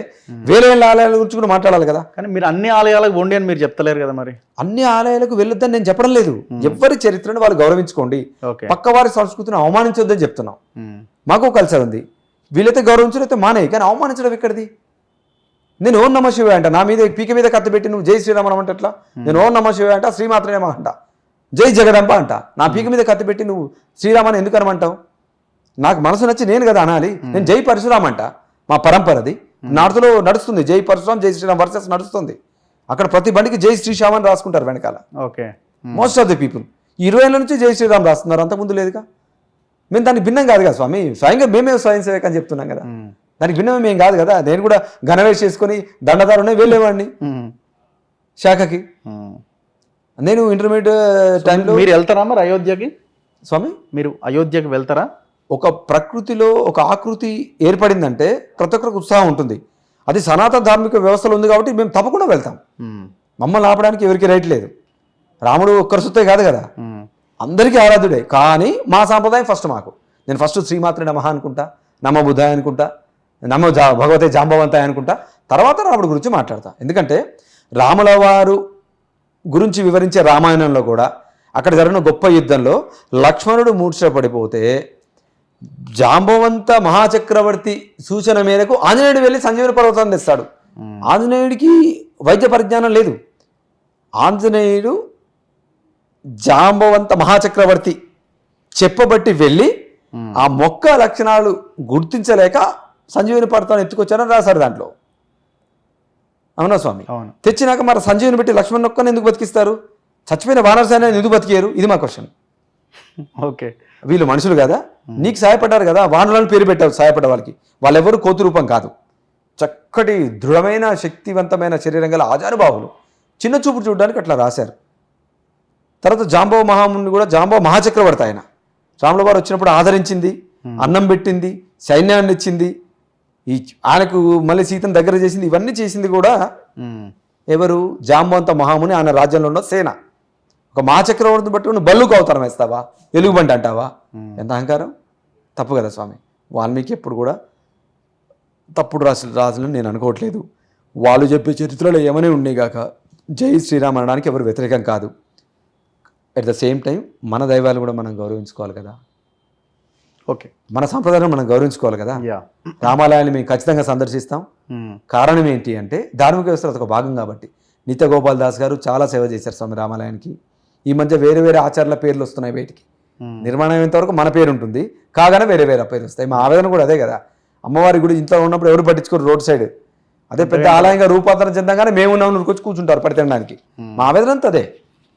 1000 ఏళ్ళ ఆలయాల గురించి కూడా మాట్లాడాలి కదా. కానీ మీరు అన్ని ఆలయాలకు పోండి అని మీరు చెప్తలేరు కదా. మరి అన్ని ఆలయాలకు వెళ్ళొద్దని నేను చెప్పడం లేదు. ఎవరి చరిత్రను వాళ్ళు గౌరవించుకోండి, పక్కవారి సంస్కృతిని అవమానించొద్దని చెప్తున్నాం. మాకు కల్చర్ ఉంది, వీళ్ళైతే గౌరవించడం అయితే మానే, కానీ అవమానించడం ఎక్కడిది? నేను ఓం నమ శివాయ అంట, నా మీద పీక మీద కత్తి పెట్టి నువ్వు జై శ్రీరామనం అంటే ఎట్లా? నేను ఓం నమ శివాయ అంట, శ్రీమాత్రేమ అంట, జై జగదంబ అంట, నా పీక మీద కత్తి పెట్టి నువ్వు శ్రీరామని ఎందుకు అనమంటావు? నాకు మనసు నచ్చి నేను కదా అనాలి. నేను జై పరశురామ్ అంట, మా పరంపరది. నార్త్లో నడుస్తుంది జై పరశురామ్ జై శ్రీరామ్ వర్సెస్ నడుస్తుంది. అక్కడ ప్రతి బండికి జై శ్రీశ్యామ్ అని రాసుకుంటారు వెనకాల. Okay. Most of the people 20 ఏళ్ళ నుంచి జై శ్రీరామ్ రాస్తున్నారు, అంతకుముందు లేదుగా. మేము దానికి భిన్నం కాదు కదా స్వామి, స్వయంగా మేమే స్వయం సేవక అని చెప్తున్నాం కదా. దానికి భిన్నమే మేము కాదు కదా. నేను కూడా ఘనవేష్ చేసుకొని దండదారునే వెళ్ళేవాడిని శాఖకి. నేను ఇంటర్మీడియట్ టైంలో. మీరు వెళ్తారా మరి అయోధ్యకి స్వామి? మీరు అయోధ్యకి వెళ్తారా? ఒక ప్రకృతిలో ఒక ఆకృతి ఏర్పడిందంటే ప్రతి ఒక్కరికి ఉత్సాహం ఉంటుంది. అది సనాతన ధార్మిక వ్యవస్థలో ఉంది కాబట్టి మేము తప్పకుండా వెళ్తాం. మమ్మల్ని ఆపడానికి ఎవరికి రైట్ లేదు. రాముడు ఒక్కరి సొత్తే కాదు కదా, అందరికీ ఆరాధ్యుడే. కానీ మా సాంప్రదాయం ఫస్ట్ మాకు. నేను ఫస్ట్ శ్రీమాత్రే నమః అనుకుంటా, నమో బుద్ధాయ అనుకుంటా, నమో భగవతే జాంబవంతాయ అనుకుంటా, తర్వాత రాముడు గురించి మాట్లాడతా. ఎందుకంటే రాముల వారు గురించి వివరించే రామాయణంలో కూడా అక్కడ జరిగిన గొప్ప యుద్ధంలో లక్ష్మణుడు మూర్ఛ పడిపోతే జాంబవంత మహాచక్రవర్తి సూచన మేరకు ఆంజనేయుడు వెళ్ళి సంజీవని పర్వతాన్ని తెస్తాడు. ఆంజనేయుడికి వైద్య పరిజ్ఞానం లేదు. ఆంజనేయుడు జాంబవంత మహాచక్రవర్తి చెప్పబట్టి వెళ్ళి ఆ మొక్క లక్షణాలు గుర్తించలేక సంజీవని పర్వతాన్ని ఎత్తుకొచ్చారని రాశారు దాంట్లో. అవునా స్వామి? తెచ్చినాక మరి సంజీవని పెట్టి లక్ష్మణ్ ఒక్కని ఎందుకు బతికిస్తారు? చచ్చిపోయిన వానరసేన ఎందుకు బతికారు? ఇది మా క్వశ్చన్. ఓకే. వీళ్ళు మనుషులు కదా, నీకు సహాయపడ్డారు కదా, వానరులను పేరు పెట్టావు సహాయపడ్డ వాళ్ళకి. వాళ్ళెవరు కోతి రూపం కాదు, చక్కటి దృఢమైన శక్తివంతమైన శరీరం గల ఆజానుబాహులు. చిన్న చూపు చూడడానికి అట్లా రాశారు. తర్వాత జాంబవ మహాముని కూడా జాంబవ మహాచక్రవర్తి ఆయన. రాముల వారు వచ్చినప్పుడు ఆదరించింది, అన్నం పెట్టింది, సైన్యాన్ని ఇచ్చింది, ఈ ఆయనకు మళ్ళీ సీతను దగ్గర చేసింది. ఇవన్నీ చేసింది కూడా ఎవరు? జాంబవంత మహాముని, ఆయన రాజ్యంలో ఉన్న సేన. ఒక మహాచక్రవర్తిని పట్టుకుని బల్లుకు అవతారం వేస్తావా, ఎలుగుబంటి అంటావా? ఎంత అహంకారం! తప్పు కదా స్వామి. వాల్మీకి ఎప్పుడు కూడా తప్పుడు రాజులని నేను అనుకోవట్లేదు. వాళ్ళు చెప్పే చరిత్రలో ఏమనే ఉండేగాక జై శ్రీరామ్ అనడానికి ఎవరు వ్యతిరేకం కాదు. అట్ ద సేమ్ టైం మన దైవాలు కూడా మనం గౌరవించుకోవాలి కదా. ఓకే. మన సంప్రదాయం మనం గౌరవించుకోవాలి కదా. రామాలయాన్ని మేము ఖచ్చితంగా సందర్శిస్తాం. కారణం ఏంటి అంటే ధార్మిక వ్యవస్థలో ఒక భాగం కాబట్టి. నిత్య గోపాల్ దాస్ గారు చాలా సేవ చేశారు స్వామి రామాలయానికి. ఈ మధ్య వేరే వేరే ఆచార్యుల పేర్లు వస్తున్నాయి బయటికి. నిర్మాణం అయ్యేంతవరకు మన పేరు ఉంటుంది, కాగానే వేరే వేరే పేర్లు వస్తాయి. మా ఆవేదన కూడా అదే కదా. అమ్మవారి గుడి ఇంట్లో ఉన్నప్పుడు ఎవరు పట్టించుకోరు, రోడ్ సైడ్ అదే పెద్ద ఆలయంగా రూపాంతరం చెందగానే మేము ఉన్నాం వచ్చి కూర్చుంటారు పడితేయడానికి. మా ఆవేదన అంతా అదే.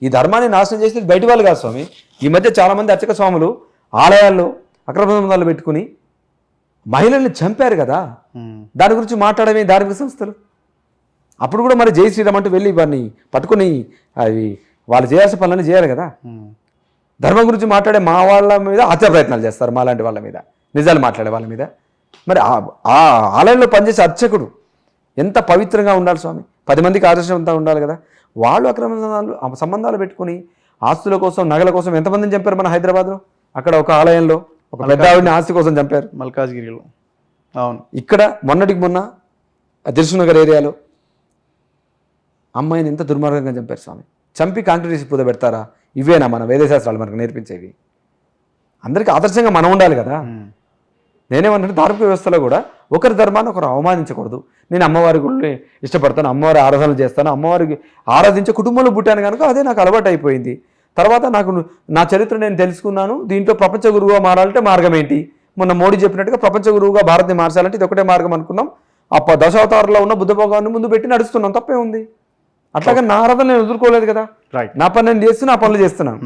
ఈ ధర్మాన్ని నాశనం చేసేది బయటి వాళ్ళు కాదు స్వామి. ఈ మధ్య చాలా మంది అర్చక స్వాములు ఆలయాల్లో అక్రమ సంబంధాలు పెట్టుకుని మహిళల్ని చంపారు కదా. దాని గురించి మాట్లాడమే ధార్మిక సంస్థలు. అప్పుడు కూడా మరి జై శ్రీరామ్ అంటూ వెళ్ళి వారిని పట్టుకుని అవి వాళ్ళు చేయాల్సిన పనులన్నీ చేయాలి కదా. ధర్మం గురించి మాట్లాడే మా వాళ్ళ మీద హత్య ప్రయత్నాలు చేస్తారు, మా లాంటి వాళ్ళ మీద, నిజాలు మాట్లాడే వాళ్ళ మీద. మరి ఆ ఆలయంలో పనిచేసే అర్చకుడు ఎంత పవిత్రంగా ఉండాలి స్వామి, 10 మందికి ఆదర్శవంతంగా ఉండాలి కదా. వాళ్ళు అక్రమ సంబంధాలు పెట్టుకుని ఆస్తుల కోసం, నగల కోసం ఎంతమందిని చంపారు మన హైదరాబాద్లో. అక్కడ ఒక ఆలయంలో ఒక పెద్ద ఆవిడని ఆస్తి కోసం చంపారు, మల్కాజ్గిరిలో. అవును. ఇక్కడ మొన్నటికి మొన్న దిల్సుఖ్నగర్ ఏరియాలో అమ్మాయిని ఎంత దుర్మార్గంగా చంపారు స్వామి. చంపి కాంక్రీట్ వేసి పూజ పెడతారా? ఇవేనా మన వేదశాస్త్రాలు మనకు నేర్పించేవి? అందరికీ ఆదర్శంగా మనం ఉండాలి కదా. నేనేమంటే ధార్మిక వ్యవస్థలో కూడా ఒకరి ధర్మాన్ని ఒకరు అవమానించకూడదు. నేను అమ్మవారి గుళ్ళని ఇష్టపడతాను, అమ్మవారి ఆరాధనలు చేస్తాను, అమ్మవారికి ఆరాధించే కుటుంబంలో పుట్టాను కనుక అదే నాకు అలవాటు అయిపోయింది. తర్వాత నాకు నా చరిత్ర నేను తెలుసుకున్నాను. దీంట్లో ప్రపంచ గురువుగా మారాలంటే మార్గం ఏంటి? మొన్న మోడీ చెప్పినట్టుగా ప్రపంచ గురువుగా భారత్ని మార్చాలంటే ఇది ఒకటే మార్గం అనుకున్నాం. దశావతారంలో ఉన్న బుద్ధ భగవాన్ని ముందు పెట్టి నడుస్తున్నాం, తప్పే ఉంది. అట్లాగే నా ఆరాధన నేను ఎదుర్కోలేదు కదా. నా పని నేను చేస్తున్నా, ఆ పనులు చేస్తున్నాను.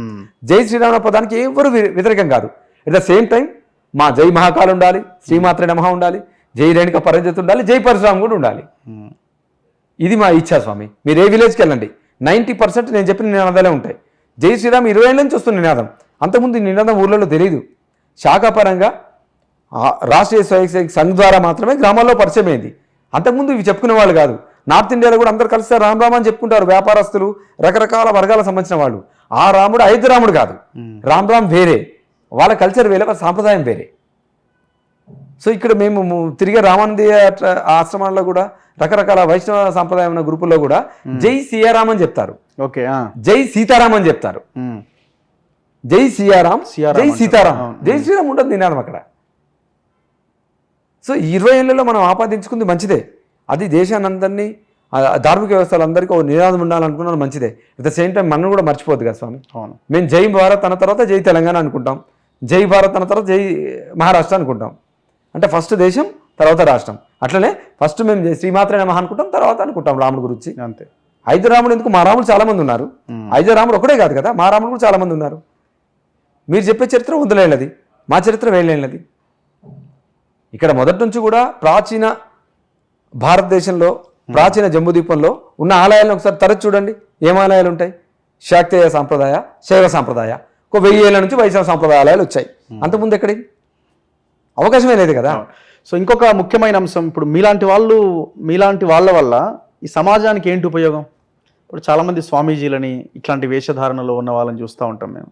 జై శ్రీరామ పదానికి ఎవరు వ్యతిరేకం కాదు. ఎట్ ద సేమ్ టైం మా జై మహాకాలు ఉండాలి, శ్రీమాత్రే నమః ఉండాలి, జై రేణుక పరంజతి ఉండాలి, జై పరశురామ్ కూడా ఉండాలి. ఇది మా ఇచ్చా స్వామి. మీరు ఏ విలేజ్కి వెళ్ళండి 90% నేను చెప్పిన నినాదాలే ఉంటాయి. జై శ్రీరామ్ 20 ఏళ్ళ నుంచి వస్తున్న నినాదం. అంతకుముందు ఈ నినాదం ఊళ్ళలో తెలియదు. శాఖాపరంగా రాష్ట్రీయ స్వయం సంఘ్ ద్వారా మాత్రమే గ్రామాల్లో పరిచయం అయింది. అంతకుముందు ఇవి చెప్పుకునే వాళ్ళు కాదు. నార్త్ ఇండియాలో కూడా అందరు కలిసి రామ్ రామ్ అని చెప్పుకుంటారు, వ్యాపారస్తులు, రకరకాల వర్గాలకు సంబంధించిన వాళ్ళు. ఆ రాముడు ఐదు రాముడు కాదు, రామ్ రామ్ వేరే, వాళ్ళ కల్చర్ వేరే, వాళ్ళ సాంప్రదాయం వేరే. సో ఇక్కడ మేము తిరిగే రామానందీయ ఆశ్రమాల్లో కూడా రకరకాల వైష్ణవ సాంప్రదాయం ఉన్న గ్రూపుల్లో కూడా జై సియారాం అని చెప్తారు, ఓకే, జై సీతారాం అని చెప్తారు. జై సియారాం, జై సీతారాం, జై శ్రీరామ్ ఉంటుంది నినాదం అక్కడ. సో 20 ఏళ్లలో మనం ఆపాదించుకుంది మంచిదే. అది దేశానందరినీ ధార్మిక వ్యవస్థలందరికీ ఒక నినాదం ఉండాలనుకున్నాను, మంచిదే. అట్ ద సేమ్ టైం మనం కూడా మర్చిపోద్దు కదా స్వామి. మేము జై భారత్ అన్న తర్వాత జై తెలంగాణ అనుకుంటాం, జై భారత్ అన్న తర్వాత జై మహారాష్ట్ర అనుకుంటాం. అంటే ఫస్ట్ దేశం తర్వాత రాష్ట్రం. అట్లనే ఫస్ట్ మేము శ్రీమాత్రే నమః అనుకుంటాం, తర్వాత అనుకుంటాం రాముడి గురించి. అంతే. ఐదు రాముడు ఎందుకు? మా రాముడు చాలా మంది ఉన్నారు. ఐదో రాముడు ఒకటే కాదు కదా, మా రాముడు కూడా చాలా మంది ఉన్నారు. మీరు చెప్పే చరిత్ర వందలేళ్ళది, మా చరిత్ర వేళ్ళేళ్ళది. ఇక్కడ మొదటి నుంచి కూడా ప్రాచీన భారతదేశంలో ప్రాచీన జంబూద్వీపంలో ఉన్న ఆలయాలను ఒకసారి తరచు చూడండి. ఏం ఆలయాలు ఉంటాయి? శాక్తేయ సాంప్రదాయ, శైవ సాంప్రదాయ, ఒక 1000 ఏళ్ళ నుంచి వైష్ణవ సాంప్రదాయ ఆలయాలు వచ్చాయి. అంతకుముందు ఎక్కడి అవకాశమే లేదు కదా. సో ఇంకొక ముఖ్యమైన అంశం, ఇప్పుడు మీలాంటి వాళ్ళ వల్ల ఈ సమాజానికి ఏంటి ఉపయోగం? ఇప్పుడు చాలామంది స్వామీజీలని ఇట్లాంటి వేషధారణలో ఉన్న వాళ్ళని చూస్తూ ఉంటాం మేము.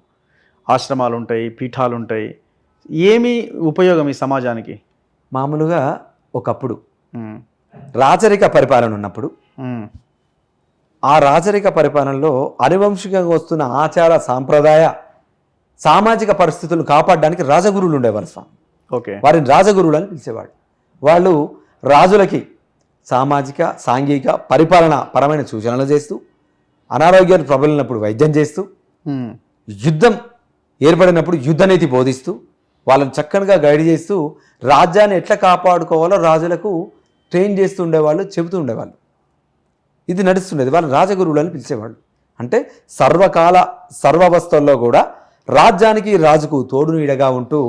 ఆశ్రమాలు ఉంటాయి, పీఠాలు ఉంటాయి. ఏమి ఉపయోగం ఈ సమాజానికి? మామూలుగా ఒకప్పుడు రాచరిక పరిపాలన ఉన్నప్పుడు ఆ రాచరిక పరిపాలనలో అనువంశికంగా వస్తున్న ఆచార సాంప్రదాయ సామాజిక పరిస్థితులను కాపాడడానికి రాజగురువులు ఉండేవారు స్వామి. ఓకే. వారిని రాజగురువులు అని పిలిచేవాడు. వాళ్ళు రాజులకి సామాజిక సాంఘిక పరిపాలన పరమైన సూచనలు చేస్తూ, అనారోగ్యాలు ప్రబలినప్పుడు వైద్యం చేస్తూ, యుద్ధం ఏర్పడినప్పుడు యుద్ధనీతి బోధిస్తూ, వాళ్ళని చక్కగా గైడ్ చేస్తూ, రాజ్యాన్ని ఎట్లా కాపాడుకోవాలో రాజులకు ట్రైన్ చేస్తూ ఉండేవాళ్ళు, చెబుతూ ఉండేవాళ్ళు. ఇది నడుస్తుండేది. వాళ్ళని రాజగురువులు అని పిలిచేవాళ్ళు. అంటే సర్వకాల సర్వావస్థల్లో కూడా రాజ్యానికి రాజుకు తోడు నీడగా ఉంటూ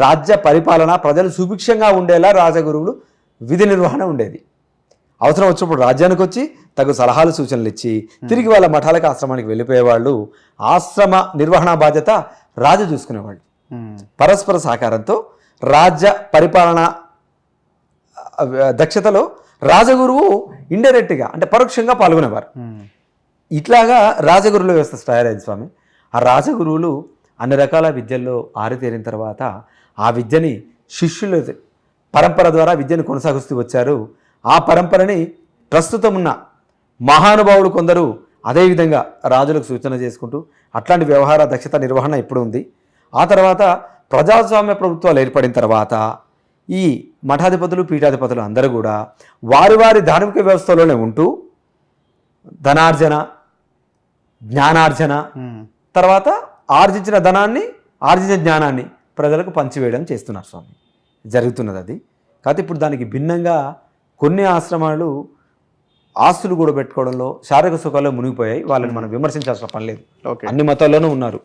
రాజ్య పరిపాలన ప్రజలు సుభిక్షంగా ఉండేలా రాజగురువులు విధి నిర్వహణ ఉండేది. అవసరం వచ్చినప్పుడు రాజ్యానికి వచ్చి తగు సలహాలు సూచనలు ఇచ్చి తిరిగి వాళ్ళ మఠాలకు ఆశ్రమానికి వెళ్ళిపోయేవాళ్ళు. ఆశ్రమ నిర్వహణ బాధ్యత రాజు చూసుకునేవాళ్ళు. పరస్పర సహకారంతో రాజ్య పరిపాలన దక్షతలో రాజగురువు ఇండైరెక్ట్గా అంటే పరోక్షంగా పాల్గొనేవారు. ఇట్లాగా రాజగురువుల వ్యవస్థ తయారైంది స్వామి. ఆ రాజగురువులు అన్ని రకాల విద్యల్లో ఆరితేరిన తర్వాత ఆ విద్యని శిష్యుల పరంపర ద్వారా విద్యను కొనసాగిస్తూ వచ్చారు. ఆ పరంపరని ప్రస్తుతం ఉన్న మహానుభావులు కొందరు అదేవిధంగా రాజులకు సూచన చేసుకుంటూ అట్లాంటి వ్యవహార దక్షత నిర్వహణ ఇప్పుడు ఉంది. ఆ తర్వాత ప్రజాస్వామ్య ప్రభుత్వాలు ఏర్పడిన తర్వాత ఈ మఠాధిపతులు పీఠాధిపతులు అందరూ కూడా వారి వారి ధార్మిక వ్యవస్థలోనే ఉంటూ ధనార్జన, జ్ఞానార్జన, తర్వాత ఆర్జించిన ధనాన్ని, ఆర్జించిన జ్ఞానాన్ని ప్రజలకు పంచివేయడం చేస్తున్నారు స్వామి. జరుగుతున్నది అది. కాకపోతే ఇప్పుడు దానికి భిన్నంగా కొన్ని ఆశ్రమాలు ఆస్తులు కూడా పెట్టుకోవడంలో శారీరక సుఖాల్లో మునిగిపోయాయి. వాళ్ళని మనం విమర్శించాల్సిన పని లేదు. అన్ని మతాల్లోనూ ఉన్నారు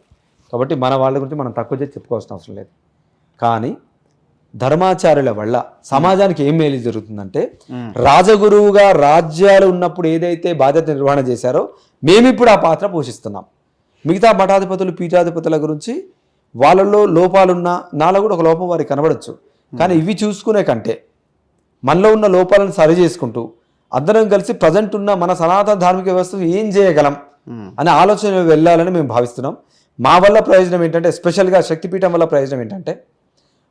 కాబట్టి మన వాళ్ళ గురించి మనం తక్కువ చేసి చెప్పుకోవాల్సిన అవసరం లేదు. కానీ ధర్మాచార్యుల వల్ల సమాజానికి ఏం మేలు జరుగుతుందంటే, రాజగురువుగా రాజ్యాలు ఉన్నప్పుడు ఏదైతే బాధ్యత నిర్వహణ చేశారో మేమిప్పుడు ఆ పాత్ర పోషిస్తున్నాం. మిగతా మఠాధిపతులు పీఠాధిపతుల గురించి వాళ్ళల్లో లోపాలున్నా, నాలో కూడా ఒక లోపం వారికి కనబడచ్చు. కానీ ఇవి చూసుకునే కంటే మనలో ఉన్న లోపాలను సరి చేసుకుంటూ అందరం కలిసి ప్రజెంట్ ఉన్న మన సనాతన ధార్మిక వ్యవస్థను ఏం చేయగలం అనే ఆలోచన వెళ్ళాలని మేము భావిస్తున్నాం. మా వల్ల ప్రయోజనం ఏంటంటే, ఎస్పెషల్గా శక్తిపీఠం వల్ల ప్రయోజనం ఏంటంటే,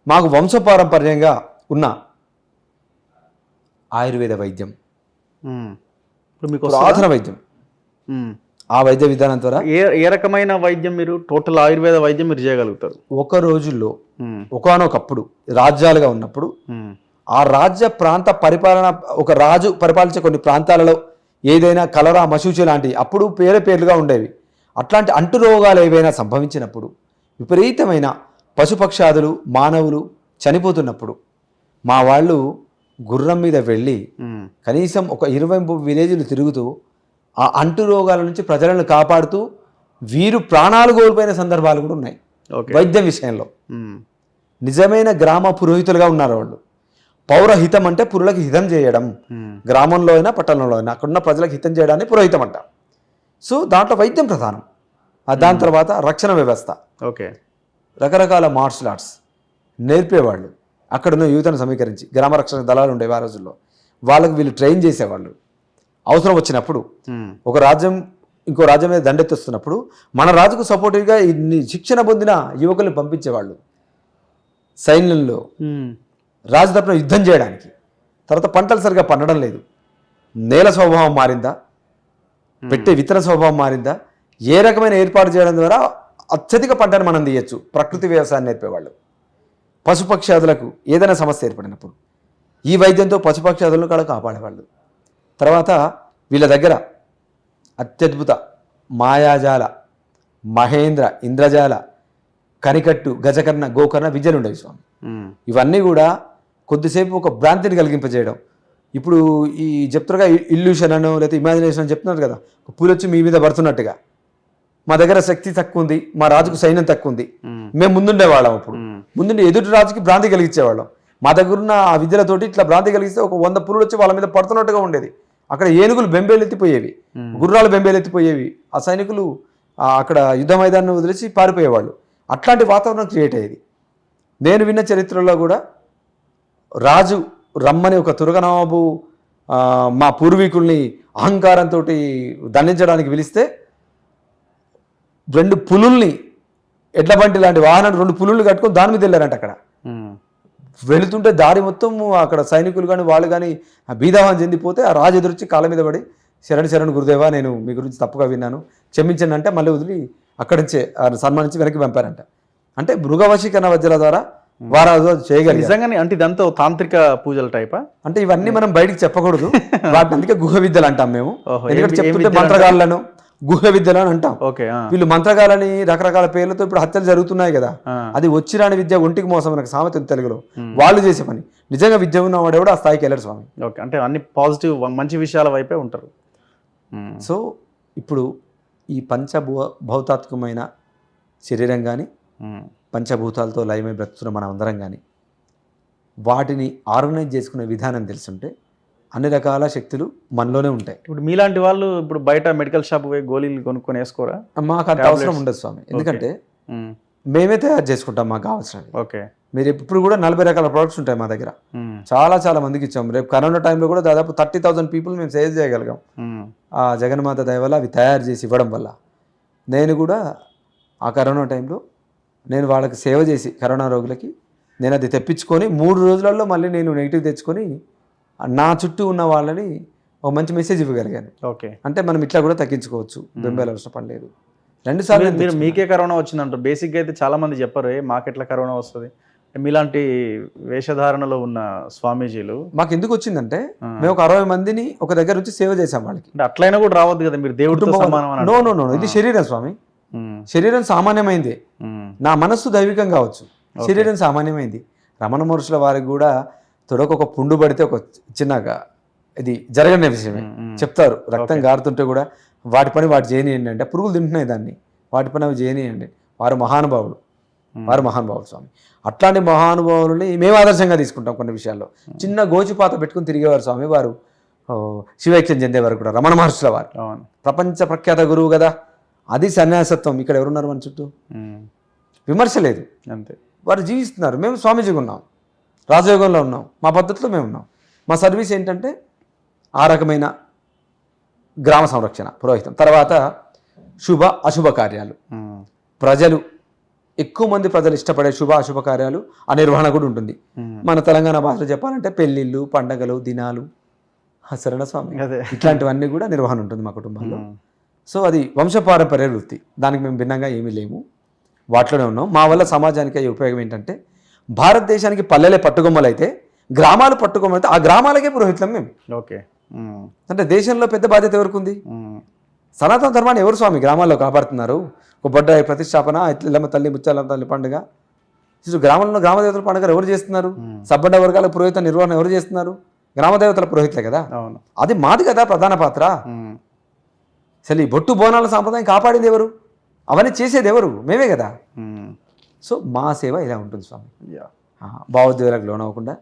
మాకు వంశపారంపర్యంగా ఉన్న ఆయుర్వేద వైద్యం, పురాతన వైద్యం, ఆ వైద్య విధానం ద్వారా ఏ రకమైన వైద్యం మీరు టోటల్ ఆయుర్వేద వైద్యం మీరు చేయగలుగుతారు. ఒక రోజుల్లో ఒకానొకప్పుడు రాజ్యాలుగా ఉన్నప్పుడు ఆ రాజ్య ప్రాంత పరిపాలన, ఒక రాజు పరిపాలించే కొన్ని ప్రాంతాలలో ఏదైనా కలరా, మశూచి లాంటి అప్పుడు పేర్లుగా ఉండేవి. అట్లాంటి అంటు రోగాలు ఏవైనా సంభవించినప్పుడు, విపరీతమైన పశుపక్షాదులు మానవులు చనిపోతున్నప్పుడు మా వాళ్ళు గుర్రం మీద వెళ్ళి కనీసం ఒక 20 విలేజ్లు తిరుగుతూ ఆ అంటు రోగాల నుంచి ప్రజలను కాపాడుతూ వీరు ప్రాణాలు కోల్పోయిన సందర్భాలు కూడా ఉన్నాయి. వైద్యం విషయంలో నిజమైన గ్రామ పురోహితులుగా ఉన్నారు వాళ్ళు. పౌరహితం అంటే పురులకు హితం చేయడం, గ్రామంలో అయినా పట్టణంలో అయినా అక్కడున్న ప్రజలకు హితం చేయడాన్ని పురోహితం అంట. సో దాంట్లో వైద్యం ప్రధానం. దాని తర్వాత రక్షణ వ్యవస్థ, ఓకే, రకరకాల మార్షల్ ఆర్ట్స్ నేర్పేవాళ్ళు. అక్కడున్న యువతను సమీకరించి గ్రామ రక్షణ దళాలు ఉండేవి ఆ రోజుల్లో. వాళ్ళకి వీళ్ళు ట్రైన్ చేసేవాళ్ళు. అవసరం వచ్చినప్పుడు ఒక రాజ్యం ఇంకో రాజ్యం మీద దండెత్తుస్తున్నప్పుడు మన రాజుకు సపోర్టివ్గా ఇన్ని శిక్షణ పొందిన యువకుల్ని పంపించేవాళ్ళు సైన్యంలో రాజు తరపున యుద్ధం చేయడానికి. తర్వాత పంటలు సరిగా పండడం లేదు, నేల స్వభావం మారిందా, పెట్టే విత్తన స్వభావం మారిందా, ఏ రకమైన ఏర్పాటు చేయడం ద్వారా అత్యధిక పంటను మనం తీయచ్చు. ప్రకృతి వ్యవసాయాన్ని నేర్పేవాళ్ళు. పశుపక్షాదులకు ఏదైనా సమస్య ఏర్పడినప్పుడు ఈ వైద్యంతో పశుపక్షాదులను కూడా కాపాడేవాళ్ళు. తర్వాత వీళ్ళ దగ్గర అత్యద్భుత మాయాజాల, మహేంద్ర, ఇంద్రజాల, కనికట్టు, గజకర్ణ, గోకర్ణ విద్యలు ఉండేవి స్వామి. ఇవన్నీ కూడా కొద్దిసేపు ఒక భ్రాంతిని కలిగింపజేయడం. ఇప్పుడు ఈ చెప్తారుగా ఇల్యూషన్ అనో లేకపోతే ఇమాజినేషన్ అని చెప్తున్నారు కదా, పూలు వచ్చి మీ మీద పడుతున్నట్టుగా. మా దగ్గర శక్తి తక్కువ ఉంది, మా రాజుకు సైన్యం తక్కువ ఉంది, మేము ముందుండేవాళ్ళం. అప్పుడు ముందుండి ఎదుటి రాజుకి భ్రాంతి కలిగించేవాళ్ళం. మా దగ్గర ఉన్న ఆ విద్యలతోటి ఇట్లా భ్రాంతి కలిగిస్తే ఒక 100 పులులు వచ్చి వాళ్ళ మీద పడుతున్నట్టుగా ఉండేది. అక్కడ ఏనుగులు బెంబేలెత్తిపోయేవి, గుర్రాలు బెంబేలెత్తిపోయేవి. ఆ సైనికులు అక్కడ యుద్ధ మైదాన్ని వదిలేసి పారిపోయేవాళ్ళు. అట్లాంటి వాతావరణం క్రియేట్ అయ్యేది. నేను విన్న చరిత్రలో కూడా రాజు రమ్మని ఒక తురగనవాబు మా పూర్వీకుల్ని అహంకారంతో దండించడానికి పిలిస్తే 2 పులుల్ని, ఎడ్ల బండి లాంటి వాహనాన్ని 2 పులుల్ని కట్టుకొని దాని మీద వెళ్ళారంట. అక్కడ వెళుతుంటే దారి మొత్తం అక్కడ సైనికులు కానీ వాళ్ళు కానీ బీదాహం చెందిపోతే ఆ రాజు ఎదురొచ్చి కాళ్ళ మీద పడి శరణు గురుదేవా, నేను మీ గురించి తప్పుగా విన్నాను, క్షమించండి అంటే మళ్ళీ వదిలి అక్కడి నుంచే సన్మానించి వెనక్కి పంపారంట. అంటే మృగవశీకరణ వజ్రాల ద్వారా వారు చేయగలిగారు. నిజంగానే అంటే ఇదంతా తాంత్రిక పూజల టైపా? అంటే ఇవన్నీ మనం బయటికి చెప్పకూడదు, వాటిని అందుకే గుహ విద్యలు అంటాం మేము. ఎందుకంటే చెప్తుంటే మంత్రగాళ్ళను గుహ విద్యలు అని అంటాం. వీళ్ళు మంత్రగాలని రకరకాల పేర్లతో ఇప్పుడు హత్యలు జరుగుతున్నాయి కదా, అది వచ్చిరాని విద్య ఒంటికి మోసం మనకు సామెత తెలుగులో. వాళ్ళు చేసే పని. నిజంగా విద్య ఉన్నవాడు కూడా ఆ స్థాయికి వెళ్ళారు స్వామి. ఓకే, అంటే అన్ని పాజిటివ్ మంచి విషయాల వైపే ఉంటారు. సో ఇప్పుడు ఈ భౌతాత్మకమైన శరీరం కానీ పంచభూతాలతో లయమై బ్రతుకుతున్న మనం అందరం కానీ వాటిని ఆర్గనైజ్ చేసుకునే విధానం తెలుసుంటే అన్ని రకాల శక్తులు మనలోనే ఉంటాయి. ఇప్పుడు మీలాంటి వాళ్ళు ఇప్పుడు బయట మెడికల్ షాప్ పోయి గోళీలు కొనుక్కొని వేసుకోరా? మాకు అంత అవసరం ఉండదు స్వామి, ఎందుకంటే మేమే తయారు చేసుకుంటాం మాకు కావాల్సినవి. ఓకే, మీరు ఇప్పుడు కూడా 40 రకాల ప్రొడక్ట్స్ ఉంటాయి మా దగ్గర. చాలా మందికి ఇచ్చాం. రేపు కరోనా టైంలో కూడా దాదాపు 30,000 పీపుల్ మేము సేవ్ చేయగలిగాం ఆ జగన్మాత దయ వల్ల, అవి తయారు చేసి ఇవ్వడం వల్ల. నేను కూడా ఆ కరోనా టైంలో నేను వాళ్ళకి సేవ చేసి కరోనా రోగులకి నేను అది తెప్పించుకొని 3 రోజులలో మళ్ళీ నేను నెగిటివ్ తెచ్చుకొని నా చుట్టూ ఉన్న వాళ్ళని ఒక మంచి మెసేజ్ ఇవ్వగలిగాను. ఓకే, అంటే మనం ఇట్లా కూడా తగ్గించుకోవచ్చు, బెంబేలు అవసరం పడలేదు. 2 సార్లు మీరు మీకే కరోనా వచ్చిందంటారు. బేసిక్గా అయితే చాలా మంది చెప్పారు మాకెట్లా కరోనా వస్తుంది. మీలాంటి వేషధారణలో ఉన్న స్వామీజీలు మాకు ఎందుకు వచ్చిందంటే మేము ఒక 60 మందిని ఒక దగ్గర నుంచి సేవ చేసాం వాళ్ళకి. అంటే అట్లయినా కూడా రావద్దు కదా, మీరు దేవుడితో సమానం. నో, ఇది శరీరం స్వామి. శరీరం సామాన్యమైంది, నా మనస్సు దైవికం కావచ్చు. శరీరం సామాన్యమైంది. రమణ మహర్షుల వారికి కూడా తొడకొక పుండు పడితే ఒక చిన్నగా ఇది జరగని విషయమే చెప్తారు. రక్తం గారుతుంటే కూడా వాటి పని వాటి చేయనియండి అంటే, పురుగులు తింటున్నాయి దాన్ని, వాటి పని అవి చేయనియండి. వారు మహానుభావులు స్వామి. అట్లాంటి మహానుభావులని మేము ఆదర్శంగా తీసుకుంటాం కొన్ని విషయాల్లో. చిన్న గోచిపాత పెట్టుకుని తిరిగేవారు స్వామి వారు. శివైక్యం చెందేవారు కూడా రమణ మహర్షుల వారు. ప్రపంచ ప్రఖ్యాత గురువు కదా, అది సన్యాసత్వం. ఇక్కడ ఎవరున్నారు మన చుట్టూ? విమర్శ లేదు, అంతే. వారు జీవిస్తున్నారు. మేము స్వామీజీగా ఉన్నాం, రాజయోగంలో ఉన్నాం, మా పద్ధతిలో మేము ఉన్నాం. మా సర్వీస్ ఏంటంటే ఆ రకమైన గ్రామ సంరక్షణ, పురోహితం, తర్వాత శుభ అశుభ కార్యాలు. ప్రజలు ఎక్కువ మంది ప్రజలు ఇష్టపడే శుభ అశుభ కార్యాలు ఆ నిర్వహణ కూడా ఉంటుంది. మన తెలంగాణ భాషలో చెప్పాలంటే పెళ్ళిళ్ళు, పండగలు, దినాలు, సరణ స్వామి, ఇట్లాంటివన్నీ కూడా నిర్వహణ ఉంటుంది మా కుటుంబంలో. సో అది వంశపారంపర్య వృత్తి, దానికి మేము భిన్నంగా ఏమీ లేము, వాటిలోనే ఉన్నాం. మా వల్ల సమాజానికి అయ్యే ఉపయోగం ఏంటంటే, భారతదేశానికి పల్లెలే పట్టుకొమ్మలు అయితే, గ్రామాలు పట్టుకొమ్మలు అయితే, ఆ గ్రామాలకే పురోహితులం మేము. ఓకే, అంటే దేశంలో పెద్ద బాధ్యత ఎవరికి ఉంది? సనాతన ధర్మాన్ని ఎవరు స్వామి గ్రామాల్లో కాపాడుతున్నారు? ఒక బొడ్డ ప్రతిష్టాపన, ఇట్లమ్మ తల్లి, ముత్యాలమ్మ తల్లి పండుగ, గ్రామంలో గ్రామదేవతల పండుగ ఎవరు చేస్తున్నారు? సబ్బడ్డ వర్గాల పురోహిత నిర్వహణ ఎవరు చేస్తున్నారు? గ్రామదేవతల పురోహితులే కదా. అది మాది కదా ప్రధాన పాత్ర. అసలు ఈ బొట్టు బోనాల సాంప్రదాయం కాపాడింది ఎవరు? అవన్నీ చేసేది ఎవరు? మేమే కదా. సో మా సేవ ఇలా ఉంటుంది స్వామి. భావోద్వేగాలకు లోనవ్వకుండా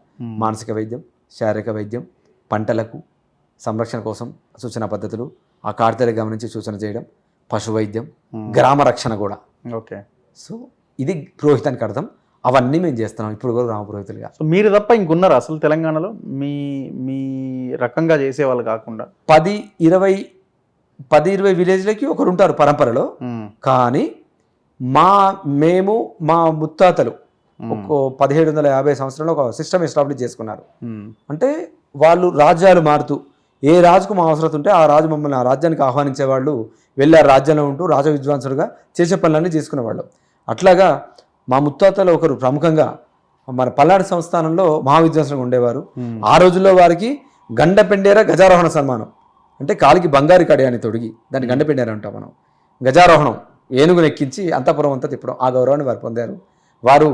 మానసిక వైద్యం, శారీరక వైద్యం, పంటలకు సంరక్షణ కోసం సూచన పద్ధతులు, ఆ కార్తెలు గమనించి సూచన చేయడం, పశు వైద్యం, గ్రామ రక్షణ కూడా. ఓకే, సో ఇది పురోహితానికి అర్థం. అవన్నీ మేము చేస్తున్నాం ఇప్పుడు కూడా గ్రామ పురోహితులుగా. సో మీరు తప్ప ఇంకున్నారు అసలు తెలంగాణలో మీ రకంగా చేసేవాళ్ళు కాకుండా? 10-20 విలేజ్లకి ఒకరు ఉంటారు పరంపరలో. కానీ మేము మా ముత్తాతలు ఒక 1750 సంవత్సరంలో ఒక సిస్టమ్ ఎస్టాబ్లిష్ చేసుకున్నారు. అంటే వాళ్ళు రాజ్యాలు మారుతూ, ఏ రాజుకు మా అవసరం ఉంటే ఆ రాజు మమ్మల్ని ఆ రాజ్యానికి ఆహ్వానించేవాళ్ళు, వెళ్ళి ఆ రాజ్యంలో ఉంటూ రాజ విద్వాంసుడుగా చేసే పనులన్నీ చేసుకునేవాళ్ళు. అట్లాగా మా ముత్తాతలు ఒకరు ప్రముఖంగా మన పల్నాడు సంస్థానంలో మహావిద్వాంసులుగా ఉండేవారు. ఆ రోజుల్లో వారికి గండపెండేర గజారోహణ సన్మానం, అంటే కాలికి బంగారు కడియాన్ని తొడిగి దాన్ని గండపెండేర అంటాం మనం, గజారోహణం ఏనుగును ఎక్కించి అంతఃపురం అంతా తిప్పడం, ఆ గౌరవాన్ని వారు పొందారు. వారు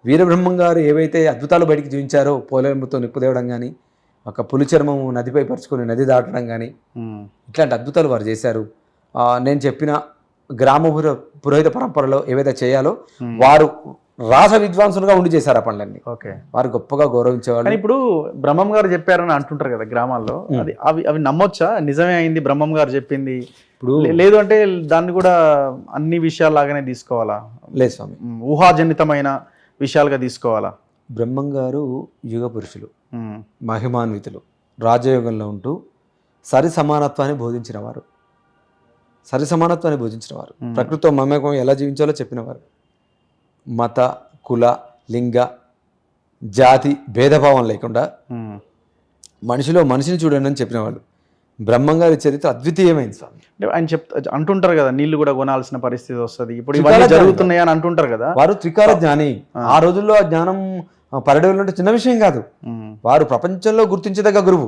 వీరబ్రహ్మం గారు ఏవైతే అద్భుతాలు బయటికి చూపించారో, పోలేముతో నిప్పుదేవడం కానీ, ఒక పులి చర్మం నదిపై పరుచుకొని నది దాటడం కానీ, ఇట్లాంటి అద్భుతాలు వారు చేశారు. నేను చెప్పిన గ్రామ పురోహిత పరంపరలో ఏవైతే చేయాలో వారు రాస విద్వాంసులుగా ఉండి చేశారు ఆ పనులన్నీ. ఓకే. వారు గొప్పగా గౌరవించేవాళ్ళు. కానీ ఇప్పుడు బ్రహ్మం గారు చెప్పారని అంటుంటారు కదా గ్రామాల్లో, అది అవి నమ్మొచ్చా? నిజమే అయింది బ్రహ్మం గారు చెప్పింది ఇప్పుడు లేదు అంటే దాన్ని కూడా అన్ని విషయాల్లాగానే తీసుకోవాలా? లేదు స్వామి, ఊహాజనితమైన విషయాలుగా తీసుకోవాలా? బ్రహ్మం గారు యుగ పురుషులు, మహిమాన్వితులు, రాజయోగంలో ఉంటూ సరి సమానత్వాన్ని బోధించిన వారు, ప్రకృతితో మమేకం ఎలా జీవించాలో చెప్పినవారు, మత కుల లింగ జాతి భేదభావం లేకుండా మనిషిలో మనిషిని చూడండి అని చెప్పినవాళ్ళు. బ్రహ్మంగారి చరిత్ర అద్వితీయమైంది స్వామి. అంటే ఆయన అంటుంటారు కదా, నీళ్లు కూడా కొనాల్సిన పరిస్థితి వస్తుంది, ఇప్పుడు ఇవన్నీ జరుగుతున్నాయి అని అంటుంటారు కదా. వారు త్రికాల జ్ఞాని. ఆ రోజుల్లో ఆ జ్ఞానం పరడవులు అంటే చిన్న విషయం కాదు. వారు ప్రపంచంలో గుర్తించదగ్గ గురువు,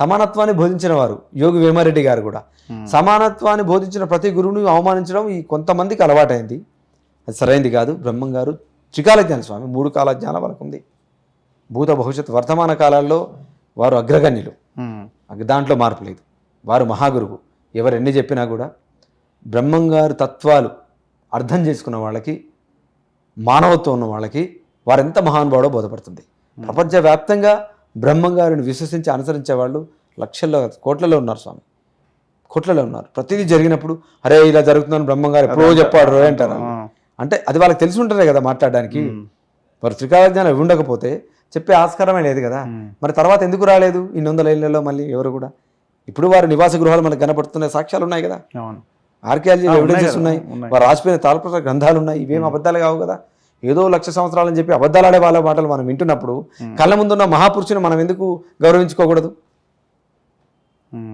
సమానత్వాన్ని బోధించిన వారు. యోగి వేమారెడ్డి గారు కూడా సమానత్వాన్ని బోధించిన ప్రతి గురువుని అవమానించడం ఈ కొంతమందికి అలవాటైంది. అది సరైనది కాదు. బ్రహ్మం గారు త్రికాల జ్ఞాని స్వామి, 3 కాల జ్ఞానం వరకు ఉంది. భూత భవిష్యత్ వర్తమాన కాలాల్లో వారు అగ్రగణ్యులు, దాంట్లో మార్పు లేదు. వారు మహాగురువు. ఎవరు ఎన్ని చెప్పినా కూడా బ్రహ్మం గారు తత్వాలు అర్థం చేసుకున్న వాళ్ళకి, మానవత్వం ఉన్న వాళ్ళకి వారు ఎంత మహానుభావుడో బోధపడుతుంది. ప్రపంచవ్యాప్తంగా బ్రహ్మం గారిని విశ్వసించి అనుసరించే వాళ్ళు లక్షల్లో కోట్లలో ఉన్నారు స్వామి, కోట్లలో ఉన్నారు. ప్రతిదీ జరిగినప్పుడు అరే ఇలా జరుగుతుందని బ్రహ్మం గారు ఎప్పుడో చెప్పాడు అంటారు. అంటే అది వాళ్ళకి తెలిసి ఉంటుందే కదా మాట్లాడడానికి. వారు త్రికాల జ్ఞానం ఉండకపోతే చెప్పే ఆస్కారమే లేదు కదా. మరి తర్వాత ఎందుకు రాలేదు ఇన్ని వందల ఏళ్లలో మళ్ళీ ఎవరు కూడా? ఇప్పుడు వారి నివాస గృహాలు మనకు కనపడుతున్న సాక్ష్యాలు ఉన్నాయి కదా, ఆర్కియాలజీ ఎవిడెన్సెస్ ఉన్నాయి, వారు రాసిపోయిన తాళపత్ర గ్రంథాలు ఉన్నాయి. ఇవేం అబద్ధాలు కావు కదా. ఏదో 1,00,000 సంవత్సరాలని చెప్పి అబద్ధాలు ఆడే వాళ్ళ మాటలు మనం వింటున్నప్పుడు కళ్ళ ముందున్న మహాపురుషుని మనం ఎందుకు గౌరవించుకోకూడదు?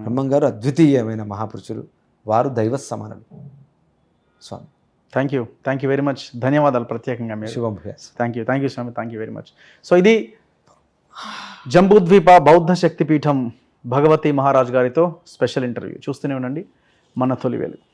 బ్రహ్మం గారు అద్వితీయమైన మహాపురుషులు, వారు దైవ సమానులు స్వామి. Thank you very much. ధన్యవాదాలు ప్రత్యేకంగా మీరు. శుభం భూయాస్. థ్యాంక్ యూ స్వామి, thank you very much. So ఇది జంబూద్వీప బౌద్ధ శక్తిపీఠం భగవతి మహారాజ్ గారితో స్పెషల్ ఇంటర్వ్యూ. చూస్తూనే ఉండండి మన తొలి వెలుగు.